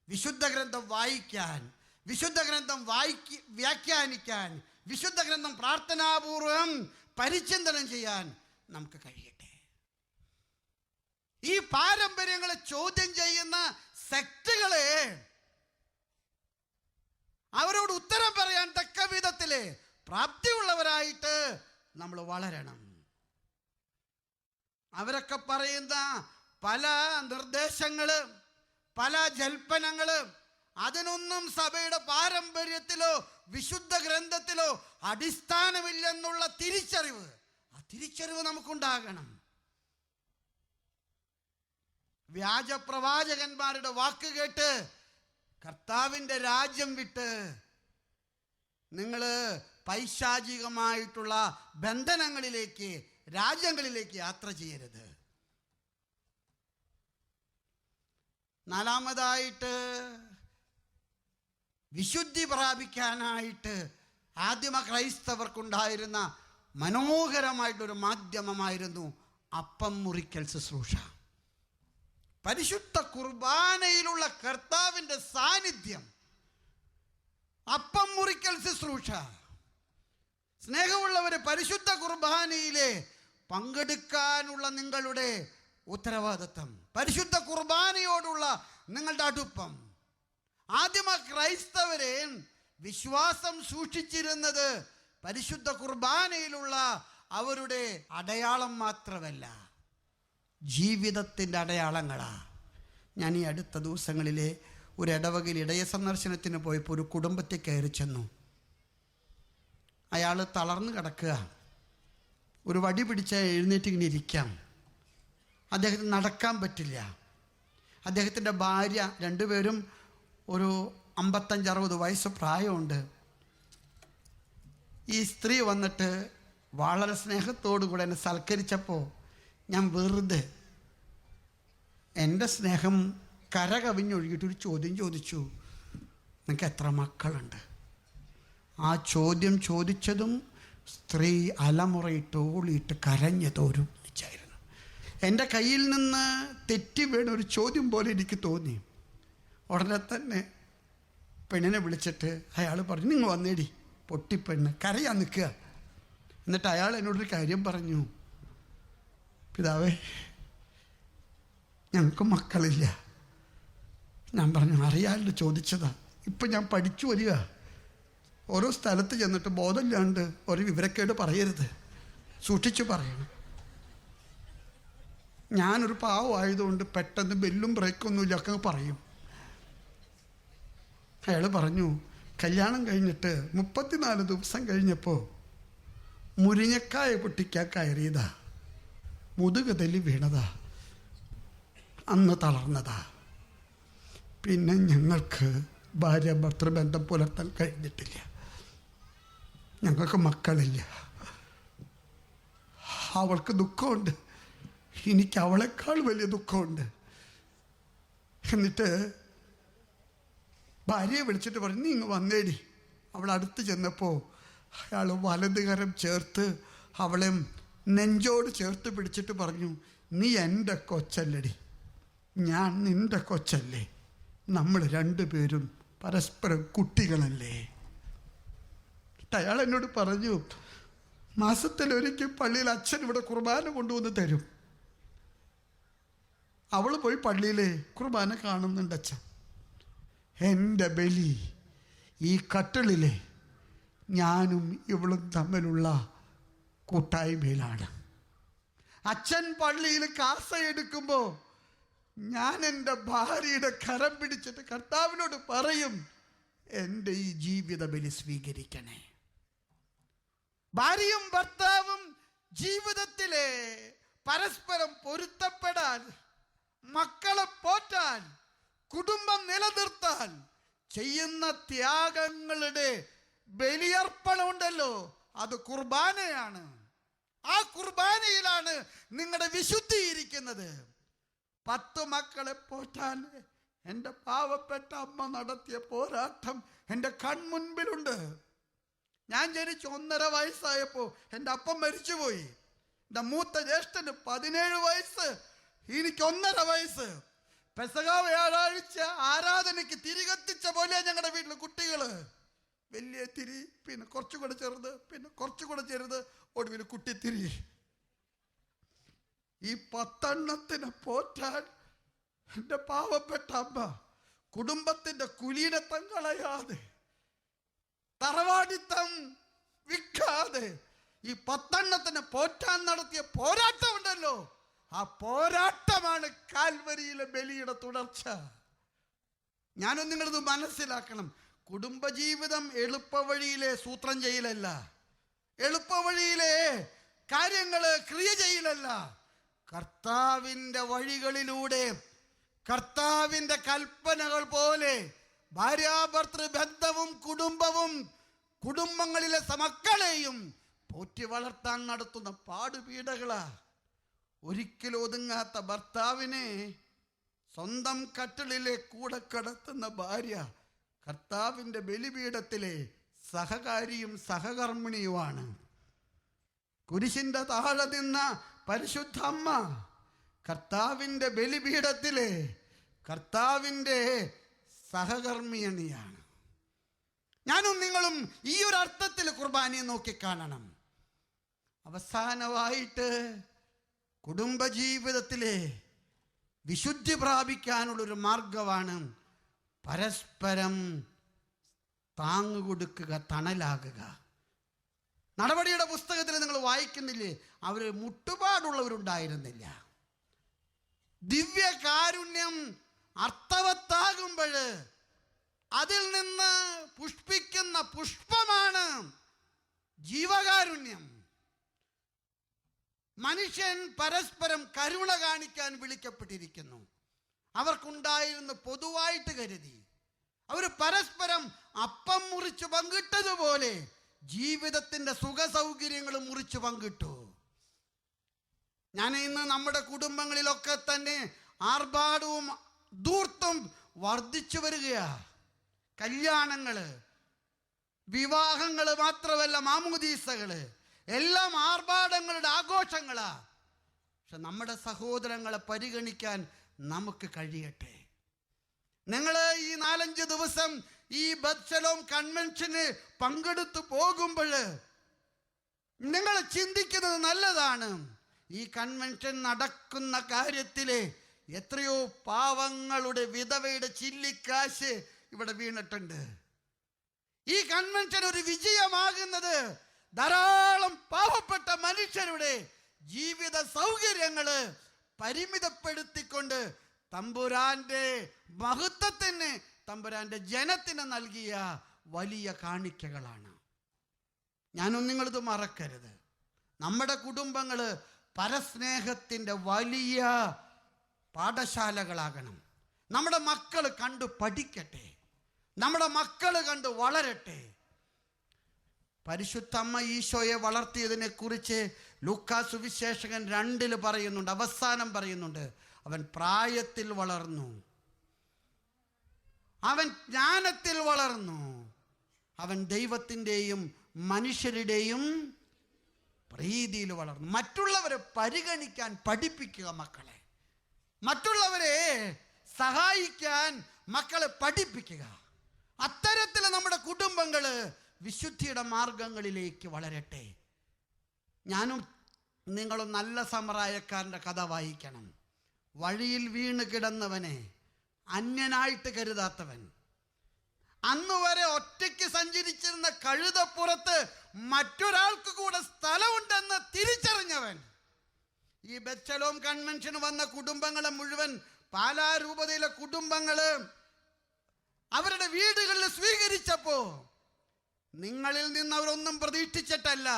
വിശുദ്ധ ഗ്രന്ഥം വായിക്കാൻ, വിശുദ്ധ ഗ്രന്ഥം വ്യാഖ്യാനിക്കാൻ, വിശുദ്ധ ഗ്രന്ഥം പ്രാർത്ഥനാപൂർവം പരിചിന്തനം ചെയ്യാൻ നമുക്ക് കഴിയട്ടെ. ഈ പാരമ്പര്യങ്ങളെ ചോദ്യം ചെയ്യുന്ന സെക്റ്റുകളെ അവരോട് ഉത്തരം പറയാൻ തക്ക വിധത്തില് പ്രാപ്തിയുള്ളവരായിട്ട് നമ്മൾ വളരണം. അവരൊക്കെ പറയുന്ന പല നിർദ്ദേശങ്ങള്, പല ജൽപ്പനങ്ങള്, അതിനൊന്നും സഭയുടെ പാരമ്പര്യത്തിലോ വിശുദ്ധ ഗ്രന്ഥത്തിലോ അടിസ്ഥാനമില്ലെന്നുള്ള തിരിച്ചറിവ്, ആ തിരിച്ചറിവ് നമുക്കുണ്ടാകണം. വ്യാജ പ്രവാചകന്മാരുടെ വാക്ക് കേട്ട് കർത്താവിൻ്റെ രാജ്യം വിട്ട് നിങ്ങൾ പൈശാചികമായിട്ടുള്ള ബന്ധനങ്ങളിലേക്ക്, രാജ്യങ്ങളിലേക്ക് യാത്ര ചെയ്യരുത്. നാലാമതായിട്ട്, വിശുദ്ധി പ്രാപിക്കാനായിട്ട് ആദിമ ക്രൈസ്തവർക്കുണ്ടായിരുന്ന മനോഹരമായിട്ടൊരു മാധ്യമമായിരുന്നു അപ്പം മുറിക്കൽ ശുശ്രൂഷ. പരിശുദ്ധ കുർബാനയിലുള്ള കർത്താവിൻ്റെ സാന്നിധ്യം, അപ്പം മുറിക്കൽ ശുശ്രൂഷ. സ്നേഹമുള്ളവരെ, പരിശുദ്ധ കുർബാനയിലെ പങ്കെടുക്കാനുള്ള നിങ്ങളുടെ ഉത്തരവാദിത്വം, പരിശുദ്ധ കുർബാനയോടുള്ള നിങ്ങളുടെ അടുപ്പം. ആദ്യമ ക്രൈസ്തവരെ വിശ്വാസം സൂക്ഷിച്ചിരുന്നത് പരിശുദ്ധ കുർബാനയിലുള്ള അവരുടെ അടയാളം മാത്രമല്ല, ജീവിതത്തിൻ്റെ അടയാളങ്ങളാ. ഞാൻ ഈ അടുത്ത ദിവസങ്ങളിലെ ഒരു ഇടവകയിൽ ഇടയ സന്ദർശനത്തിന് പോയപ്പോൾ ഒരു കുടുംബത്തിൽ കയറി ചെന്നു. അയാൾ തളർന്നു കിടക്കുക, ഒരു വടി പിടിച്ചാൽ എഴുന്നേറ്റ് ഇങ്ങനെ ഇരിക്കാം, അദ്ദേഹത്തിന് നടക്കാൻ പറ്റില്ല. അദ്ദേഹത്തിൻ്റെ ഭാര്യ, രണ്ടുപേരും ഒരു 55-60 വയസ്സ് പ്രായമുണ്ട്. ഈ സ്ത്രീ വന്നിട്ട് വളരെ സ്നേഹത്തോടു കൂടെ എന്നെ സൽക്കരിച്ചപ്പോൾ ഞാൻ വെറുതെ എൻ്റെ സ്നേഹം കരകവിഞ്ഞൊഴുകിയിട്ടൊരു ചോദ്യം ചോദിച്ചു, നിനക്ക് എത്ര മക്കളുണ്ട്? ആ ചോദ്യം ചോദിച്ചതും സ്ത്രീ അലമുറയിട്ട് ഓളിയിട്ട് കരഞ്ഞതോരും വെച്ചായിരുന്നു. എൻ്റെ കയ്യിൽ നിന്ന് തെറ്റി വീണ ഒരു ചോദ്യം പോലെ എനിക്ക് തോന്നി. ഉടനെ തന്നെ പെണ്ണിനെ വിളിച്ചിട്ട് അയാൾ പറഞ്ഞു, നിങ്ങൾ വന്നേടി. പൊട്ടിപ്പെണ്ണ് കരയാൻ നിൽക്കുക. എന്നിട്ട് അയാൾ എന്നോടൊരു കാര്യം പറഞ്ഞു, പിതാവേ, ഞങ്ങൾക്ക് മക്കളില്ല. ഞാൻ പറഞ്ഞു, അറിയാണ്ട് ചോദിച്ചതാ. ഇപ്പം ഞാൻ പഠിച്ചു വരിക. ഓരോ സ്ഥലത്ത് ചെന്നിട്ട് ബോധമില്ലാണ്ട് ഒരു വിവരക്കേട് പറയരുത്, സൂക്ഷിച്ചു പറയണം. ഞാനൊരു പാവമായതുകൊണ്ട് പെട്ടെന്ന് ബെല്ലും ബ്രേക്കൊന്നുമില്ല ഒക്കെ പറയും. അയാൾ പറഞ്ഞു, കല്യാണം കഴിഞ്ഞിട്ട് 34 ദിവസം കഴിഞ്ഞപ്പോൾ മുരിങ്ങക്കായ പൊട്ടിക്കാൻ കയറിയതാ, മുതുകതല്ലി വീണതാ, അന്ന് തളർന്നതാ. പിന്നെ ഞങ്ങൾക്ക് ഭാര്യ ഭർത്തൃബന്ധം പുലർത്താൻ കഴിഞ്ഞിട്ടില്ല, ഞങ്ങൾക്ക് മക്കളില്ല. അവൾക്ക് ദുഃഖമുണ്ട്, എനിക്ക് അവളെക്കാൾ വലിയ ദുഃഖമുണ്ട്. എന്നിട്ട് ഭാര്യയെ വിളിച്ചിട്ട് പറഞ്ഞു, നീ ഇങ്ങ് വന്നേടി. അവൾ അടുത്ത് ചെന്നപ്പോൾ അയാൾ വലതുകരം ചേർത്ത് അവളെ നെഞ്ചോട് ചേർത്ത് പിടിച്ചിട്ട് പറഞ്ഞു, നീ എൻ്റെ കൊച്ചല്ലടി, ഞാൻ നിൻ്റെ കൊച്ചല്ലേ, നമ്മൾ രണ്ടുപേരും പരസ്പരം കുട്ടികളല്ലേ. അയാൾ എന്നോട് പറഞ്ഞു, മാസത്തിലൊരിക്കൽ പള്ളിയിൽ അച്ഛൻ ഇവിടെ കുർബാന കൊണ്ടുവന്ന് തരും. അവൾ പോയി പള്ളിയിലെ കുർബാന കാണുന്നുണ്ട് അച്ഛൻ. എൻ്റെ ബലി ഈ കട്ടിളിലെ ഞാനും ഇവളും തമ്മിലുള്ള കൂട്ടായ്മയിലാണ്. അച്ഛൻ പള്ളിയിൽ കാസ എടുക്കുമ്പോൾ ഞാൻ എൻ്റെ ഭാര്യയുടെ കരം പിടിച്ചിട്ട് കർത്താവിനോട് പറയും, എൻ്റെ ഈ ജീവിത ബലി സ്വീകരിക്കണേ. ഭാര്യയും ഭർത്താവും ജീവിതത്തിലെ പരസ്പരം പൊരുത്തപ്പെടാൻ, മക്കളെ പോറ്റാൻ, കുടുംബം നിലനിർത്താൻ ചെയ്യുന്ന ത്യാഗങ്ങളുടെ ബലിയർപ്പണമുണ്ടല്ലോ, അത് കുർബാനയാണ്. ആ കുർബാനയിലാണ് നിങ്ങളുടെ വിശുദ്ധി ഇരിക്കുന്നത്. 10 മക്കളെ പോറ്റാൻ എൻ്റെ പാവപ്പെട്ട അമ്മ നടത്തിയ പോരാട്ടം എൻ്റെ കൺമുൻപിലുണ്ട്. ഞാൻ ജനിച്ച് 1.5 വയസ്സായപ്പോൾ എൻ്റെ അപ്പം മരിച്ചുപോയി. എൻ്റെ മൂത്ത ജ്യേഷ്ഠന് 17 വയസ്സ്, എനിക്ക് 1.5 വയസ്സ്. പെസഹ വ്യാഴാഴ്ച ആരാധനയ്ക്ക് തിരികത്തിച്ച പോലെ ഞങ്ങളുടെ വീട്ടിലെ കുട്ടികള്. വലിയ തിരി, പിന്നെ കുറച്ചുകൂടെ ചെറുത്, പിന്നെ കുറച്ചുകൂടെ ചെറുത്, ഒടുവിൽ കുട്ടിത്തിരി. ഈ 10 എണ്ണത്തിനെ പോറ്റാൻ എൻ്റെ പാവപ്പെട്ട അമ്മ കുടുംബത്തിൻ്റെ കുലീനത്തം കളയാതെ, തറവാടിത്തം വിൽക്കാതെ ഈ 10 എണ്ണത്തിനെ പോറ്റാൻ നടത്തിയ പോരാട്ടം ഉണ്ടല്ലോ, ആ പോരാട്ടമാണ് കാൽവരിയിലെ ബലിയുടെ തുടർച്ച. ഞാനും നിങ്ങളിത് മനസ്സിലാക്കണം. കുടുംബജീവിതം എളുപ്പവഴിയിലെ സൂത്രം ചെയ്യലല്ല, എളുപ്പവഴിയിലെ കാര്യങ്ങള് ക്രിയ ചെയ്യലല്ല. കർത്താവിൻ്റെ വഴികളിലൂടെ, കർത്താവിൻ്റെ കൽപ്പനകൾ പോലെ ഭാര്യാഭർത്തൃ ബന്ധവും കുടുംബവും കുടുംബങ്ങളിലെ മക്കളെയും പോറ്റി വളർത്താൻ നടത്തുന്ന പാടുപീടകളാ. ഒരിക്കലും ഒതുങ്ങാത്ത ഭർത്താവിനെ സ്വന്തം കട്ടിളിലെ കൂടെ കിടത്തുന്ന ഭാര്യ കർത്താവിൻ്റെ ബലിപീഠത്തിലെ സഹകാരിയും സഹകർമ്മിണിയുമാണ്. കുരിശിൻ്റെ താഴെ നിന്ന പരിശുദ്ധ അമ്മ കർത്താവിൻ്റെ ബലിപീഠത്തിലെ കർത്താവിൻ്റെ സഹകർമ്മിണിയാണ്. ഞാനും നിങ്ങളും ഈ ഒരു അർത്ഥത്തിൽ കുർബാനയെ നോക്കിക്കാണണം. അവസാനമായിട്ട് കുടുംബജീവിതത്തിലെ വിശുദ്ധി പ്രാപിക്കാനുള്ളൊരു മാർഗമാണ് പരസ്പരം താങ്ങുകൊടുക്കുക, തണലാകുക. നടപടിയുടെ പുസ്തകത്തിൽ നിങ്ങൾ വായിക്കുന്നില്ലേ, അവർ മുട്ടുപാടുള്ളവരുണ്ടായിരുന്നില്ല. ദിവ്യകാരുണ്യം അർത്ഥവത്താകുമ്പോൾ അതിൽ നിന്ന് പുഷ്പിക്കുന്ന പുഷ്പമാണ് ജീവകാരുണ്യം. മനുഷ്യൻ പരസ്പരം കരുണ കാണിക്കാൻ വിളിക്കപ്പെട്ടിരിക്കുന്നു. അവർക്കുണ്ടായിരുന്ന പൊതുവായിട്ട് കരുതി അവർ പരസ്പരം അപ്പം മുറിച്ചു പങ്കിട്ടതുപോലെ ജീവിതത്തിൻ്റെ സുഖ സൗകര്യങ്ങൾ മുറിച്ചു പങ്കിട്ടു. ഞാൻ ഇന്ന് നമ്മുടെ കുടുംബങ്ങളിലൊക്കെ തന്നെ ആർഭാടവും ധൂർത്തും വർദ്ധിച്ചു വരികയാ. കല്യാണങ്ങള്, വിവാഹങ്ങൾ മാത്രമല്ല, മാമോദീസകള് എല്ലാം ആർഭാടങ്ങളുടെ ആഘോഷങ്ങളാ. പക്ഷെ നമ്മുടെ സഹോദരങ്ങളെ പരിഗണിക്കാൻ നമുക്ക് കഴിയട്ടെ. നിങ്ങൾ ഈ 4-5 ദിവസം ഈ ബത്ശലോം കൺവെൻഷന് പങ്കെടുത്തു പോകുമ്പോൾ നിങ്ങൾ ചിന്തിക്കുന്നത് നല്ലതാണ്. ഈ കൺവെൻഷൻ നടക്കുന്ന കാര്യത്തിലെ എത്രയോ പാവങ്ങളുടെ വിധവയുടെ ചില്ലിക്കാശ് ഇവിടെ വീണിട്ടുണ്ട്. ഈ കൺവെൻഷൻ ഒരു വിജയമാകുന്നത് ധാരാളം പാവപ്പെട്ട മനുഷ്യരുടെ ജീവിത സൗകര്യങ്ങള് പരിമിതപ്പെടുത്തിക്കൊണ്ട് തമ്പുരാന്റെ മഹത്വത്തിന്, തമ്പുരാന്റെ ജനത്തിന് നൽകിയ വലിയ കാണിക്കകളാണ്. ഞാനും നിങ്ങളിത് മറക്കരുത്. നമ്മുടെ കുടുംബങ്ങള് പരസ്നേഹത്തിൻ്റെ വലിയ പാഠശാലകളാകണം. നമ്മുടെ മക്കൾ കണ്ടു പഠിക്കട്ടെ, നമ്മുടെ മക്കൾ കണ്ട് വളരട്ടെ. പരിശുദ്ധമ്മ ഈശോയെ വളർത്തിയതിനെ കുറിച്ച് ലൂക്കാ സുവിശേഷകൻ 2 പറയുന്നുണ്ട്, അവസാനം പറയുന്നുണ്ട്, അവൻ പ്രായത്തിൽ വളർന്നു, അവൻ ജ്ഞാനത്തിൽ വളർന്നു, അവൻ ദൈവത്തിൻ്റെയും മനുഷ്യരുടെയും പ്രീതിയിൽ വളർന്നു. മറ്റുള്ളവരെ പരിഗണിക്കാൻ പഠിപ്പിക്കുക മക്കളെ, മറ്റുള്ളവരെ സഹായിക്കാൻ മക്കളെ പഠിപ്പിക്കുക. അത്തരത്തിൽ നമ്മുടെ കുടുംബങ്ങൾ വിശുദ്ധിയുടെ മാർഗങ്ങളിലേക്ക് വളരട്ടെ. ഞാനും നിങ്ങളും നല്ല സമറായക്കാരൻ്റെ കഥ വായിക്കണം. വഴിയിൽ വീണ് കിടന്നവനെ അന്യനായിട്ട് കരുതാത്തവൻ, അന്നുവരെ ഒറ്റയ്ക്ക് സഞ്ചരിച്ചിരുന്ന കഴുതപ്പുറത്ത് മറ്റൊരാൾക്ക് കൂടെ സ്ഥലമുണ്ടെന്ന് തിരിച്ചറിഞ്ഞവൻ. ഈ ബത്ശലോം കൺവെൻഷന് വന്ന കുടുംബങ്ങളെ മുഴുവൻ, പാലാ രൂപതയിലെ കുടുംബങ്ങള് അവരുടെ വീടുകളിൽ സ്വീകരിച്ചപ്പോ നിങ്ങളിൽ നിന്ന് അവരൊന്നും പ്രതീക്ഷിച്ചിട്ടല്ല,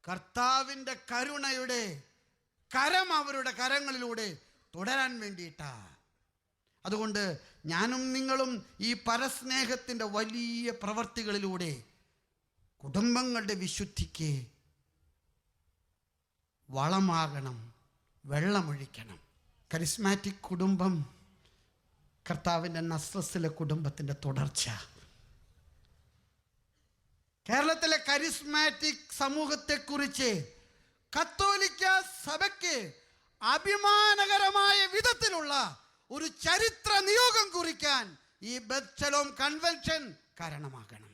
കർത്താവിൻ്റെ കരുണയുടെ കരം അവരുടെ കരങ്ങളിലൂടെ തുടരാൻ വേണ്ടിയിട്ടാ. അതുകൊണ്ട് ഞാനും നിങ്ങളും ഈ പരസ്നേഹത്തിൻ്റെ വലിയ പ്രവർത്തികളിലൂടെ കുടുംബങ്ങളുടെ വിശുദ്ധിക്ക് വളമാകണം, വെള്ളമൊഴിക്കണം. കരിസ്മാറ്റിക് കുടുംബം കർത്താവിൻ്റെ നസ്രസിലെ കുടുംബത്തിൻ്റെ തുടർച്ച. കേരളത്തിലെ കരിസ്മാറ്റിക് സമൂഹത്തെക്കുറിച്ച് കത്തോലിക്ക സഭയ്ക്ക് അഭിമാനകരമായ വിധത്തിലുള്ള ഒരു ചരിത്ര നിയോഗം കുറിക്കാൻ ഈ ബത്ശലോം കൺവെൻഷൻ കാരണമാകണം.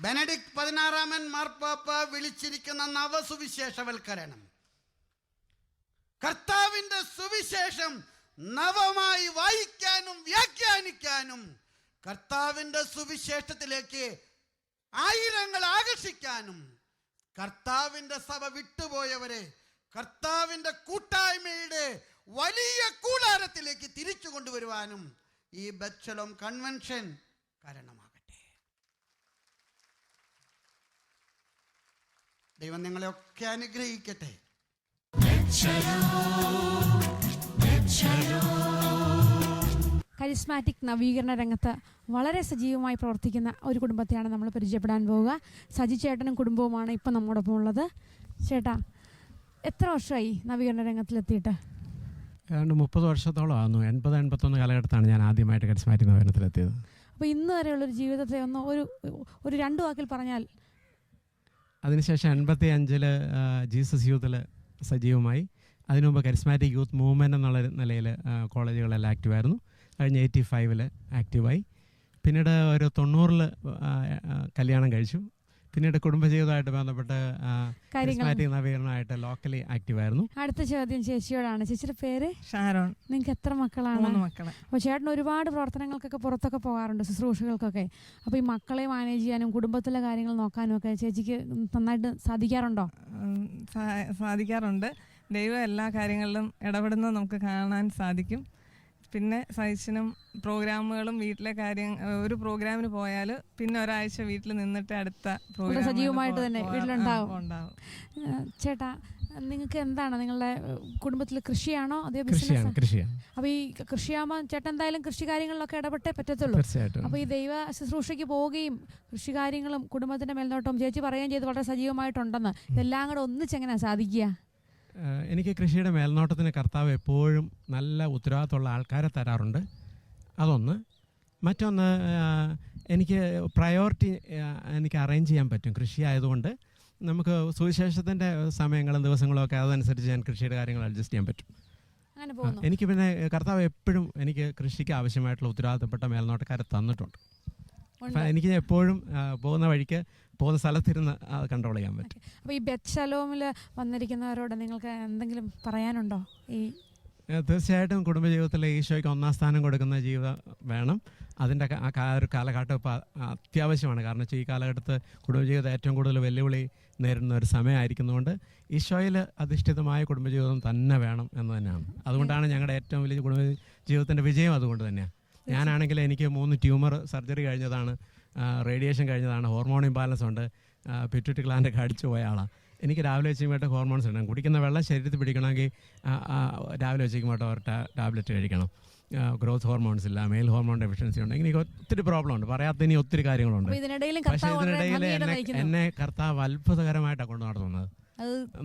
ബെനഡിക്ട് 16 മാർപ്പാപ്പ വിളിച്ചിരിക്കുന്ന നവസുവിശേഷവൽക്കരണം, കർത്താവിൻ്റെ സുവിശേഷം നവമായി വായിക്കാനും വ്യാഖ്യാനിക്കാനും, കർത്താവിൻ്റെ സുവിശേഷത്തിലേക്ക് ആയിരങ്ങൾ ആകർഷിക്കാനും, കർത്താവിൻ്റെ സഭ വിട്ടുപോയവരെ കർത്താവിൻ്റെ കൂട്ടായ്മയുടെ വലിയ കൂടാരത്തിലേക്ക് തിരിച്ചു കൊണ്ടുവരുവാനും ഈ ബത്ശലോം കൺവെൻഷൻ കാരണമാകട്ടെ. ദൈവം നിങ്ങളെയൊക്കെ അനുഗ്രഹിക്കട്ടെ. കരിസ്മാറ്റിക് നവീകരണ രംഗത്ത് വളരെ സജീവമായി പ്രവർത്തിക്കുന്ന ഒരു കുടുംബത്തെയാണ് നമ്മൾ പരിചയപ്പെടാൻ പോവുക. സജി ചേട്ടനും കുടുംബവുമാണ് ഇപ്പം നമ്മോടൊപ്പം ഉള്ളത്. ചേട്ടാ, എത്ര വർഷമായി നവീകരണ രംഗത്തിലെത്തിയിട്ട്? ഏതാണ്ട് 30 വർഷത്തോളം ആകുന്നു. 80-81 കാലഘട്ടത്താണ് ഞാൻ ആദ്യമായിട്ട് കരിസ്മാറ്റിക് നവീകരണത്തിലെത്തിയത്. അപ്പോൾ ഇന്ന് വരെയുള്ളൊരു ജീവിതത്തെ ഒന്ന് ഒരു 2 വാക്കിൽ പറഞ്ഞാൽ? അതിനുശേഷം 85-ൽ ജീസസ് യൂത്തിൽ സജീവമായി. അതിനുമുമ്പ് കരിസ്മാറ്റിക് യൂത്ത് മൂവ്മെൻറ്റ് എന്നുള്ള നിലയിൽ കോളേജുകളെല്ലാം ആക്റ്റീവായിരുന്നു. കഴിഞ്ഞ് 85-ൽ ആക്റ്റീവായി. പിന്നീട് ഒരു 90-ൽ കല്യാണം കഴിച്ചു. പിന്നീട് കുടുംബജീവിതമായിട്ട് ബന്ധപ്പെട്ട് കാര്യങ്ങൾ കരിസ്മാറ്റിക് നവീകരണമായിട്ട് ലോക്കലി ആക്റ്റീവ് ആയിരുന്നു. അടുത്ത ചോദ്യം ചേച്ചിയോടാണ്. ചേച്ചിയുടെ പേര്? ഷാരോൺ. നിങ്ങൾക്ക് എത്ര മക്കളാണ്? 3 മക്കളെ. അപ്പോൾ ചേട്ടൻ ഒരുപാട് പ്രവർത്തനങ്ങൾക്കൊക്കെ പുറത്തൊക്കെ പോകാറുണ്ട്, ശുശ്രൂഷകൾക്കൊക്കെ. അപ്പോൾ ഈ മക്കളെ മാനേജ് ചെയ്യാനും കുടുംബത്തിലെ കാര്യങ്ങൾ നോക്കാനും ഒക്കെ ചേച്ചിക്ക് നന്നായിട്ട് സാധിക്കാറുണ്ടോ? സാധിക്കാറുണ്ട്. ദൈവം എല്ലാ കാര്യങ്ങളിലും ഇടപെടുന്നത് നമുക്ക് കാണാൻ സാധിക്കും. പിന്നെ സഹിച്ചനും പ്രോഗ്രാമുകളും വീട്ടിലെ ഒരു പ്രോഗ്രാമിന് പോയാൽ പിന്നെ ഒരാഴ്ച വീട്ടിൽ നിന്നിട്ട് അടുത്ത പ്രോഗ്രാം സജീവമായിട്ട് തന്നെ വീട്ടിലുണ്ടാവും. ഉണ്ടാവും. ചേട്ടാ, നിങ്ങൾക്ക് എന്താണ് നിങ്ങളുടെ കുടുംബത്തിൽ കൃഷിയാണോ അതോ കൃഷിയാണ്? അപ്പോൾ ഈ കൃഷിയാകുമ്പോൾ ചേട്ടൻ എന്തായാലും കൃഷി കാര്യങ്ങളിലൊക്കെ ഇടപെട്ടേ പറ്റത്തുള്ളൂ. അപ്പോൾ ഈ ദൈവ ശുശ്രൂഷയ്ക്ക് പോവുകയും കൃഷി കാര്യങ്ങളും കുടുംബത്തിൻ്റെ മേൽനോട്ടവും ചേച്ചി പറയുകയും ചെയ്ത് വളരെ സജീവമായിട്ടുണ്ടെന്ന്, ഇതെല്ലാം കൂടെ ഒന്നിച്ചെങ്ങനെയാണ് സാധിക്കുക? എനിക്ക് കൃഷിയുടെ മേൽനോട്ടത്തിന് കർത്താവ് എപ്പോഴും നല്ല ഉത്തരവാദിത്തമുള്ള ആൾക്കാരെ തരാറുണ്ട്. അതൊന്ന്. മറ്റൊന്ന്, എനിക്ക് പ്രയോറിറ്റി എനിക്ക് അറേഞ്ച് ചെയ്യാൻ പറ്റും. കൃഷി ആയതുകൊണ്ട് നമുക്ക് സുവിശേഷത്തിൻ്റെ സമയങ്ങളും ദിവസങ്ങളും ഒക്കെ അതനുസരിച്ച് ഞാൻ കൃഷിയുടെ കാര്യങ്ങൾ അഡ്ജസ്റ്റ് ചെയ്യാൻ പറ്റും. എനിക്ക് പിന്നെ കർത്താവ് എപ്പോഴും എനിക്ക് കൃഷിക്ക് ആവശ്യമായിട്ടുള്ള ഉത്തരവാദിത്തപ്പെട്ട മേൽനോട്ടക്കാരെ തന്നിട്ടുണ്ട്. എനിക്ക് എപ്പോഴും പോകുന്ന വഴിക്ക് പോകുന്ന സ്ഥലത്തിരുന്ന് കൺട്രോൾ ചെയ്യാൻ പറ്റും. അപ്പോൾ ഈ ബെത്ശലോമിൽ വന്നിരിക്കുന്നവരോട് നിങ്ങൾക്ക് എന്തെങ്കിലും പറയാനുണ്ടോ? തീർച്ചയായിട്ടും കുടുംബജീവിതത്തിൽ ഈശോയ്ക്ക് 1ാം സ്ഥാനം കൊടുക്കുന്ന ജീവിതം വേണം. അതിൻ്റെ ഒരു കാലഘട്ടം ഇപ്പോൾ അത്യാവശ്യമാണ്. കാരണം വെച്ചാൽ ഈ കാലഘട്ടത്ത് കുടുംബജീവിതം ഏറ്റവും കൂടുതൽ വെല്ലുവിളി നേരിടുന്ന ഒരു സമയമായിരിക്കുന്നതുകൊണ്ട് ഈശോയിൽ അധിഷ്ഠിതമായ കുടുംബജീവിതം തന്നെ വേണം എന്ന് തന്നെയാണ്. അതുകൊണ്ടാണ് ഞങ്ങളുടെ ഏറ്റവും വലിയ കുടുംബജീവിതത്തിൻ്റെ വിജയം അതുകൊണ്ട് തന്നെയാണ്. ഞാനാണെങ്കിൽ എനിക്ക് 3 ട്യൂമർ സർജറി കഴിഞ്ഞതാണ്, റേഡിയേഷൻ കഴിഞ്ഞതാണ്, ഹോർമോൺ ഇംബാലൻസ് ഉണ്ട്, പിറ്റ്യൂട്ടറി ഗ്ലാൻഡൊക്കെ അടിച്ചു പോയ ആളാണ്. എനിക്ക് രാവിലെ വെച്ചുമ്പോട്ട് ഹോർമോൺസ് ഇടണം. കുടിക്കുന്ന വെള്ളം ശരീരത്തിൽ പിടിക്കണമെങ്കിൽ രാവിലെ വെച്ചുമ്പോട്ട് ഒരു ടാബ്ലറ്റ് കഴിക്കണം. ഗ്രോത്ത് ഹോർമോൺസ് ഇല്ല, മെയിൽ ഹോർമോൺ ഡെഫിഷ്യൻസി ഉണ്ട്. എനിക്ക് ഒത്തിരി പ്രോബ്ലം ഉണ്ട്, പറയാത്ത ഇനി ഒത്തിരി കാര്യങ്ങളുണ്ട്. പക്ഷേ ഇതിനിടയിൽ എന്നെ കർത്താവ് അത്ഭുതകരമായിട്ടാണ് കൊണ്ടു നടത്തുന്നത്,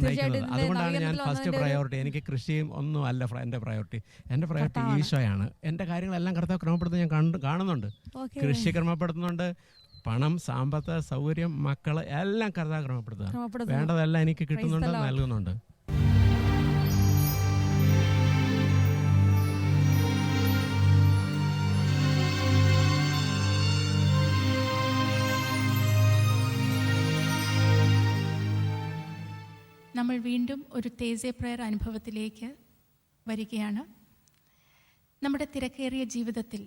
നയിക്കുന്നത്. അതുകൊണ്ടാണ് ഞാൻ ഫസ്റ്റ് പ്രയോറിറ്റി. എനിക്ക് കൃഷിയും ഒന്നും അല്ല എൻ്റെ പ്രയോറിറ്റി. എൻ്റെ പ്രയോറിറ്റി ഈശോയാണ്. എൻ്റെ കാര്യങ്ങളെല്ലാം കർത്താവ് ക്രമപ്പെടുത്തുന്നത് ഞാൻ കാണുന്നുണ്ട്. കൃഷി ക്രമപ്പെടുത്തുന്നുണ്ട്, പണം, സമ്പത്ത്, സൗകര്യം, മക്കള് എല്ലാം കർത്താവ് ക്രമപ്പെടുത്തുക. വേണ്ടതെല്ലാം എനിക്ക് കിട്ടുന്നുണ്ട്, നൽകുന്നുണ്ട്. നമ്മൾ വീണ്ടും ഒരു തേസേ പ്രയർ അനുഭവത്തിലേക്ക് വരികയാണ്. നമ്മുടെ തിരക്കേറിയ ജീവിതത്തിൽ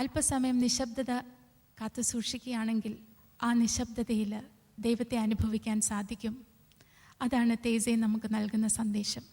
അല്പസമയം നിശബ്ദത കാത്തു സൂക്ഷിക്കുകയാണെങ്കിൽ ആ നിശബ്ദതയിൽ ദൈവത്തെ അനുഭവിക്കാൻ സാധിക്കും. അതാണ് തേസേ നമുക്ക് നൽകുന്ന സന്ദേശം.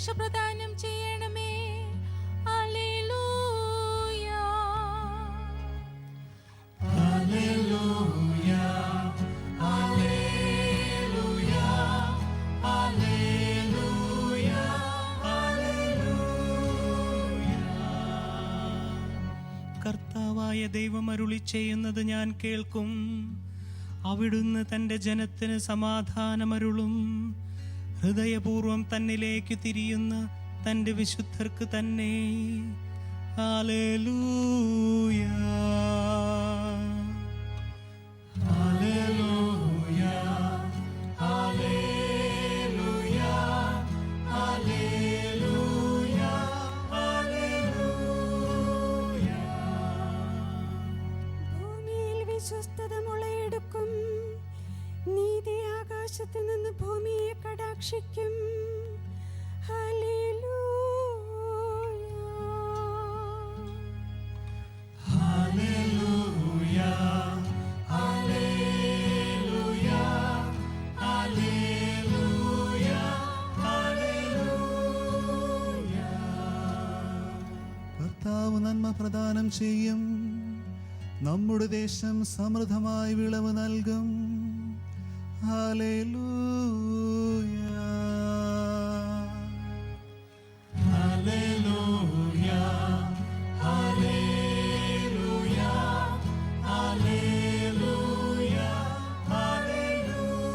രക്ഷ പ്രദാനം ചെയ്യണമേ. ഹല്ലേലൂയ, ഹല്ലേലൂയ, ഹല്ലേലൂയ, ഹല്ലേലൂയ, ഹല്ലേലൂയ. കർത്താവായ ദൈവം അരുളി ചെയ്യുന്നത് ഞാൻ കേൾക്കും. അവിടുന്ന് തൻ്റെ ജനത്തിന് സമാധാനമരുളും. ഹൃദയപൂർവം തന്നിലേക്ക് തിരിയുന്ന തൻ്റെ വിശുദ്ധർക്ക് തന്നെ. ഹല്ലേലൂയ, ഹല്ലേലൂയ, ഹല്ലേലൂയ, ഹല്ലേലൂയ, ഹല്ലേലൂയ. ഭൂമിയിൽ വിശ്വസ്തത മുളയെടുക്കും. നീതി ആകാശത്ത് നിന്ന് ഭൂമിയെ കടാക്ഷിക്കും. ഹല്ലേലൂയ, ഹല്ലേലൂയ, ഹല്ലേലൂയ, ഹല്ലേലൂയ, ഹല്ലേലൂയ. കർത്താവ് നന്മ പ്രദാനം ചെയ്യും. നമ്മുടെ ദേശം സമൃദ്ധമായി വിളവ് നൽകും. ഹല്ലേലൂയ, ഹല്ലേലൂയ, ഹല്ലേലൂയ, ഹല്ലേലൂയ, ഹല്ലേലൂയ.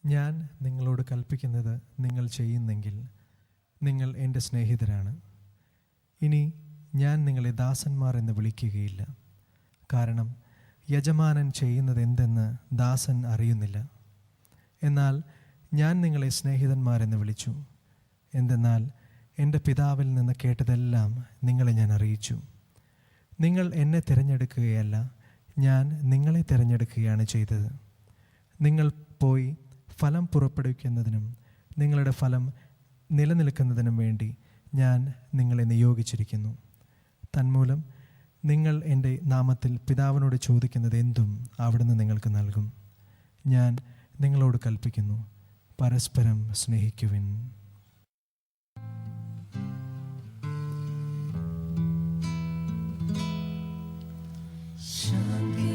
ഞാൻ നിങ്ങളോട് കൽപ്പിക്കുന്നത് നിങ്ങൾ ചെയ്യുന്നെങ്കിൽ നിങ്ങൾ എൻ്റെ സ്നേഹിതരാണ്. ഇനി ഞാൻ നിങ്ങളെ ദാസന്മാർ എന്ന് വിളിക്കുകയില്ല, കാരണം യജമാനൻ ചെയ്യുന്നത് എന്തെന്ന് ദാസൻ അറിയുന്നില്ല. എന്നാൽ ഞാൻ നിങ്ങളെ സ്നേഹിതന്മാരെന്ന് വിളിച്ചു. എന്തെന്നാൽ എൻ്റെ പിതാവിൽ നിന്ന് കേട്ടതെല്ലാം നിങ്ങളെ ഞാൻ അറിയിച്ചു. നിങ്ങൾ എന്നെ തിരഞ്ഞെടുക്കുകയല്ല, ഞാൻ നിങ്ങളെ തിരഞ്ഞെടുക്കുകയാണ് ചെയ്തത്. നിങ്ങൾ പോയി ഫലം പുറപ്പെടുവിക്കുന്നതിനും നിങ്ങളുടെ ഫലം നിലനിൽക്കുന്നതിനും വേണ്ടി ഞാൻ നിങ്ങളെ നിയോഗിച്ചിരിക്കുന്നു. തന്മൂലം നിങ്ങൾ എൻ്റെ നാമത്തിൽ പിതാവിനോട് ചോദിക്കുന്നത് എന്തും അവിടുന്ന് നിങ്ങൾക്ക് നൽകും. ഞാൻ നിങ്ങളോട് കൽപ്പിക്കുന്നു, പരസ്പരം സ്നേഹിക്കുവിൻ. ശാന്തി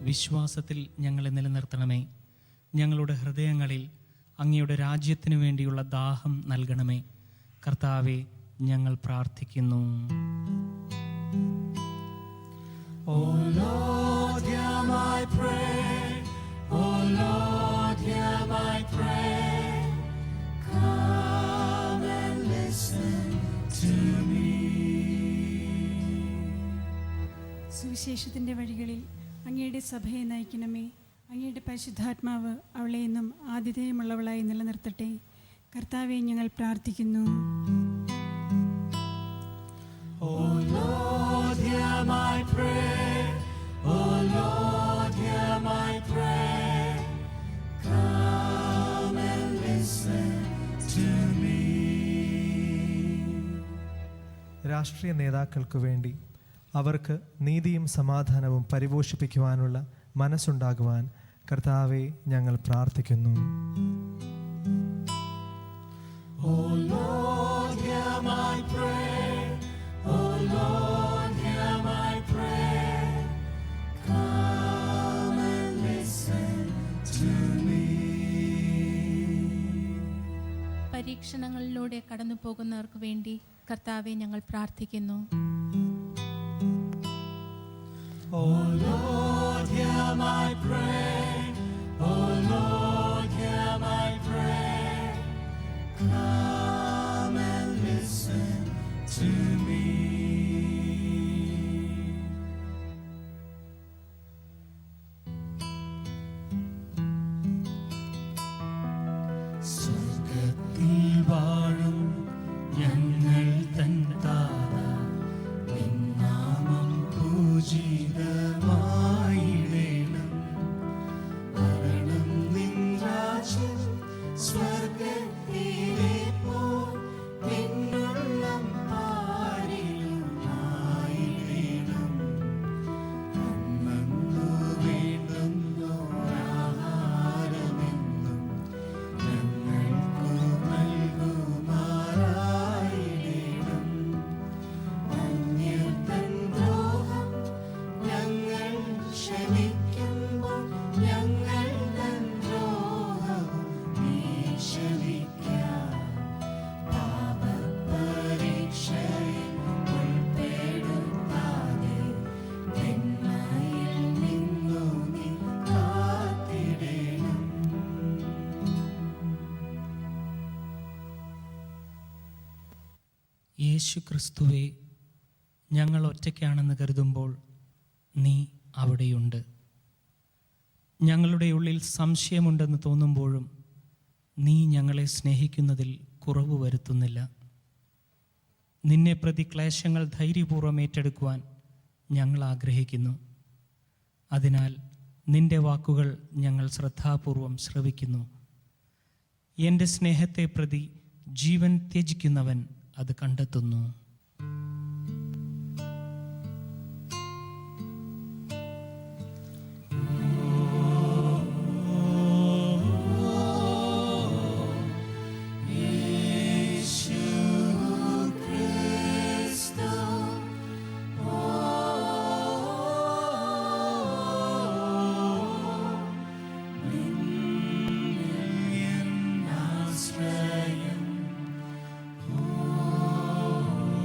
വിശ്വാസത്തിൽ ഞങ്ങളെ നിലനിർത്തണമേ. ഞങ്ങളുടെ ഹൃദയങ്ങളിൽ അങ്ങയുടെ രാജ്യത്തിനു വേണ്ടിയുള്ള ദാഹം നൽകണമേ. കർത്താവെ, ഞങ്ങൾ പ്രാർത്ഥിക്കുന്നു. Oh Lord, hear my prayer. Oh Lord, hear my prayer. Come and listen to me. സുവിശേഷത്തിൻ്റെ വഴികളിൽ അങ്ങയുടെ സഭയെ നയിക്കണമേ. അങ്ങയുടെ പരിശുദ്ധാത്മാവ് അവളെ എന്നും ആതിഥേയമുള്ളവളായി നിലനിർത്തട്ടെ. കർത്താവെ, ഞങ്ങൾ പ്രാർത്ഥിക്കുന്നു. Oh Lord, hear my prayer. Oh Lord, hear my prayer. Come and listen to me. രാഷ്ട്രീയ നേതാക്കൾക്ക് വേണ്ടി അവർക്ക് നീതിയും സമാധാനവും പരിപോഷിപ്പിക്കുവാനുള്ള മനസ്സുണ്ടാകുവാൻ കർത്താവെ, ഞങ്ങൾ പ്രാർത്ഥിക്കുന്നു. Oh Lord, hear my prayer. Oh Lord, hear my prayer. Come and listen to me. പരീക്ഷണങ്ങളിലൂടെ കടന്നു പോകുന്നവർക്ക് വേണ്ടി കർത്താവെ, ഞങ്ങൾ പ്രാർത്ഥിക്കുന്നു. Oh Lord, hear my prayer. Oh Lord, hear my prayer. Come and listen to me. സ്വർഗ്ഗത്തിൽ വാഴും ഞങ്ങൾ തൻ താത, നിൻ നാമം പൂജിതമായിടേണം. വരണം നിൻ രാജ്യം സ്വർഗ്ഗത്തിലെ പോൽ നിന്നുള്ളം പാരിലുമായിടേണം. അന്നന്നു വേണ്ടുന്നോരാഹാരമെന്നും ഞങ്ങൾക്കു നൽകുമാറായിടേണം. അന്യതൻ ദ്രോഹം ഞങ്ങൾ ക്ഷമിക്കുമ്പോൾ ഞങ്ങൾ തൻ ദ്രോഹവും നീ ക്ഷമിക്കാം. പാപപരീക്ഷയിൽ ഉൾപ്പെടുത്താതെ തിന്മയിൽ നിന്നു നീ കാത്തിടേണം. യേശു ക്രിസ്തുവേ, ഞങ്ങൾ ഒറ്റയ്ക്കാണെന്ന് കരുതുമ്പോൾ നീ അവിടെയുണ്ട്. ഞങ്ങളുടെ ഉള്ളിൽ സംശയമുണ്ടെന്ന് തോന്നുമ്പോഴും നീ ഞങ്ങളെ സ്നേഹിക്കുന്നതിൽ കുറവ് വരുത്തുന്നില്ല. നിന്നെ പ്രതി ക്ലേശങ്ങൾ ധൈര്യപൂർവ്വം ഏറ്റെടുക്കുവാൻ ഞങ്ങൾ ആഗ്രഹിക്കുന്നു. അതിനാൽ നിന്റെ വാക്കുകൾ ഞങ്ങൾ ശ്രദ്ധാപൂർവം ശ്രവിക്കുന്നു. എൻ്റെ സ്നേഹത്തെ പ്രതി ജീവൻ ത്യജിക്കുന്നവൻ അത് കണ്ടെത്തുന്നു. ആശ്രയം. Oh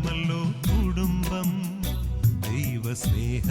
മധുരമല്ലോ കുടുംബം ദൈവസ്നേഹ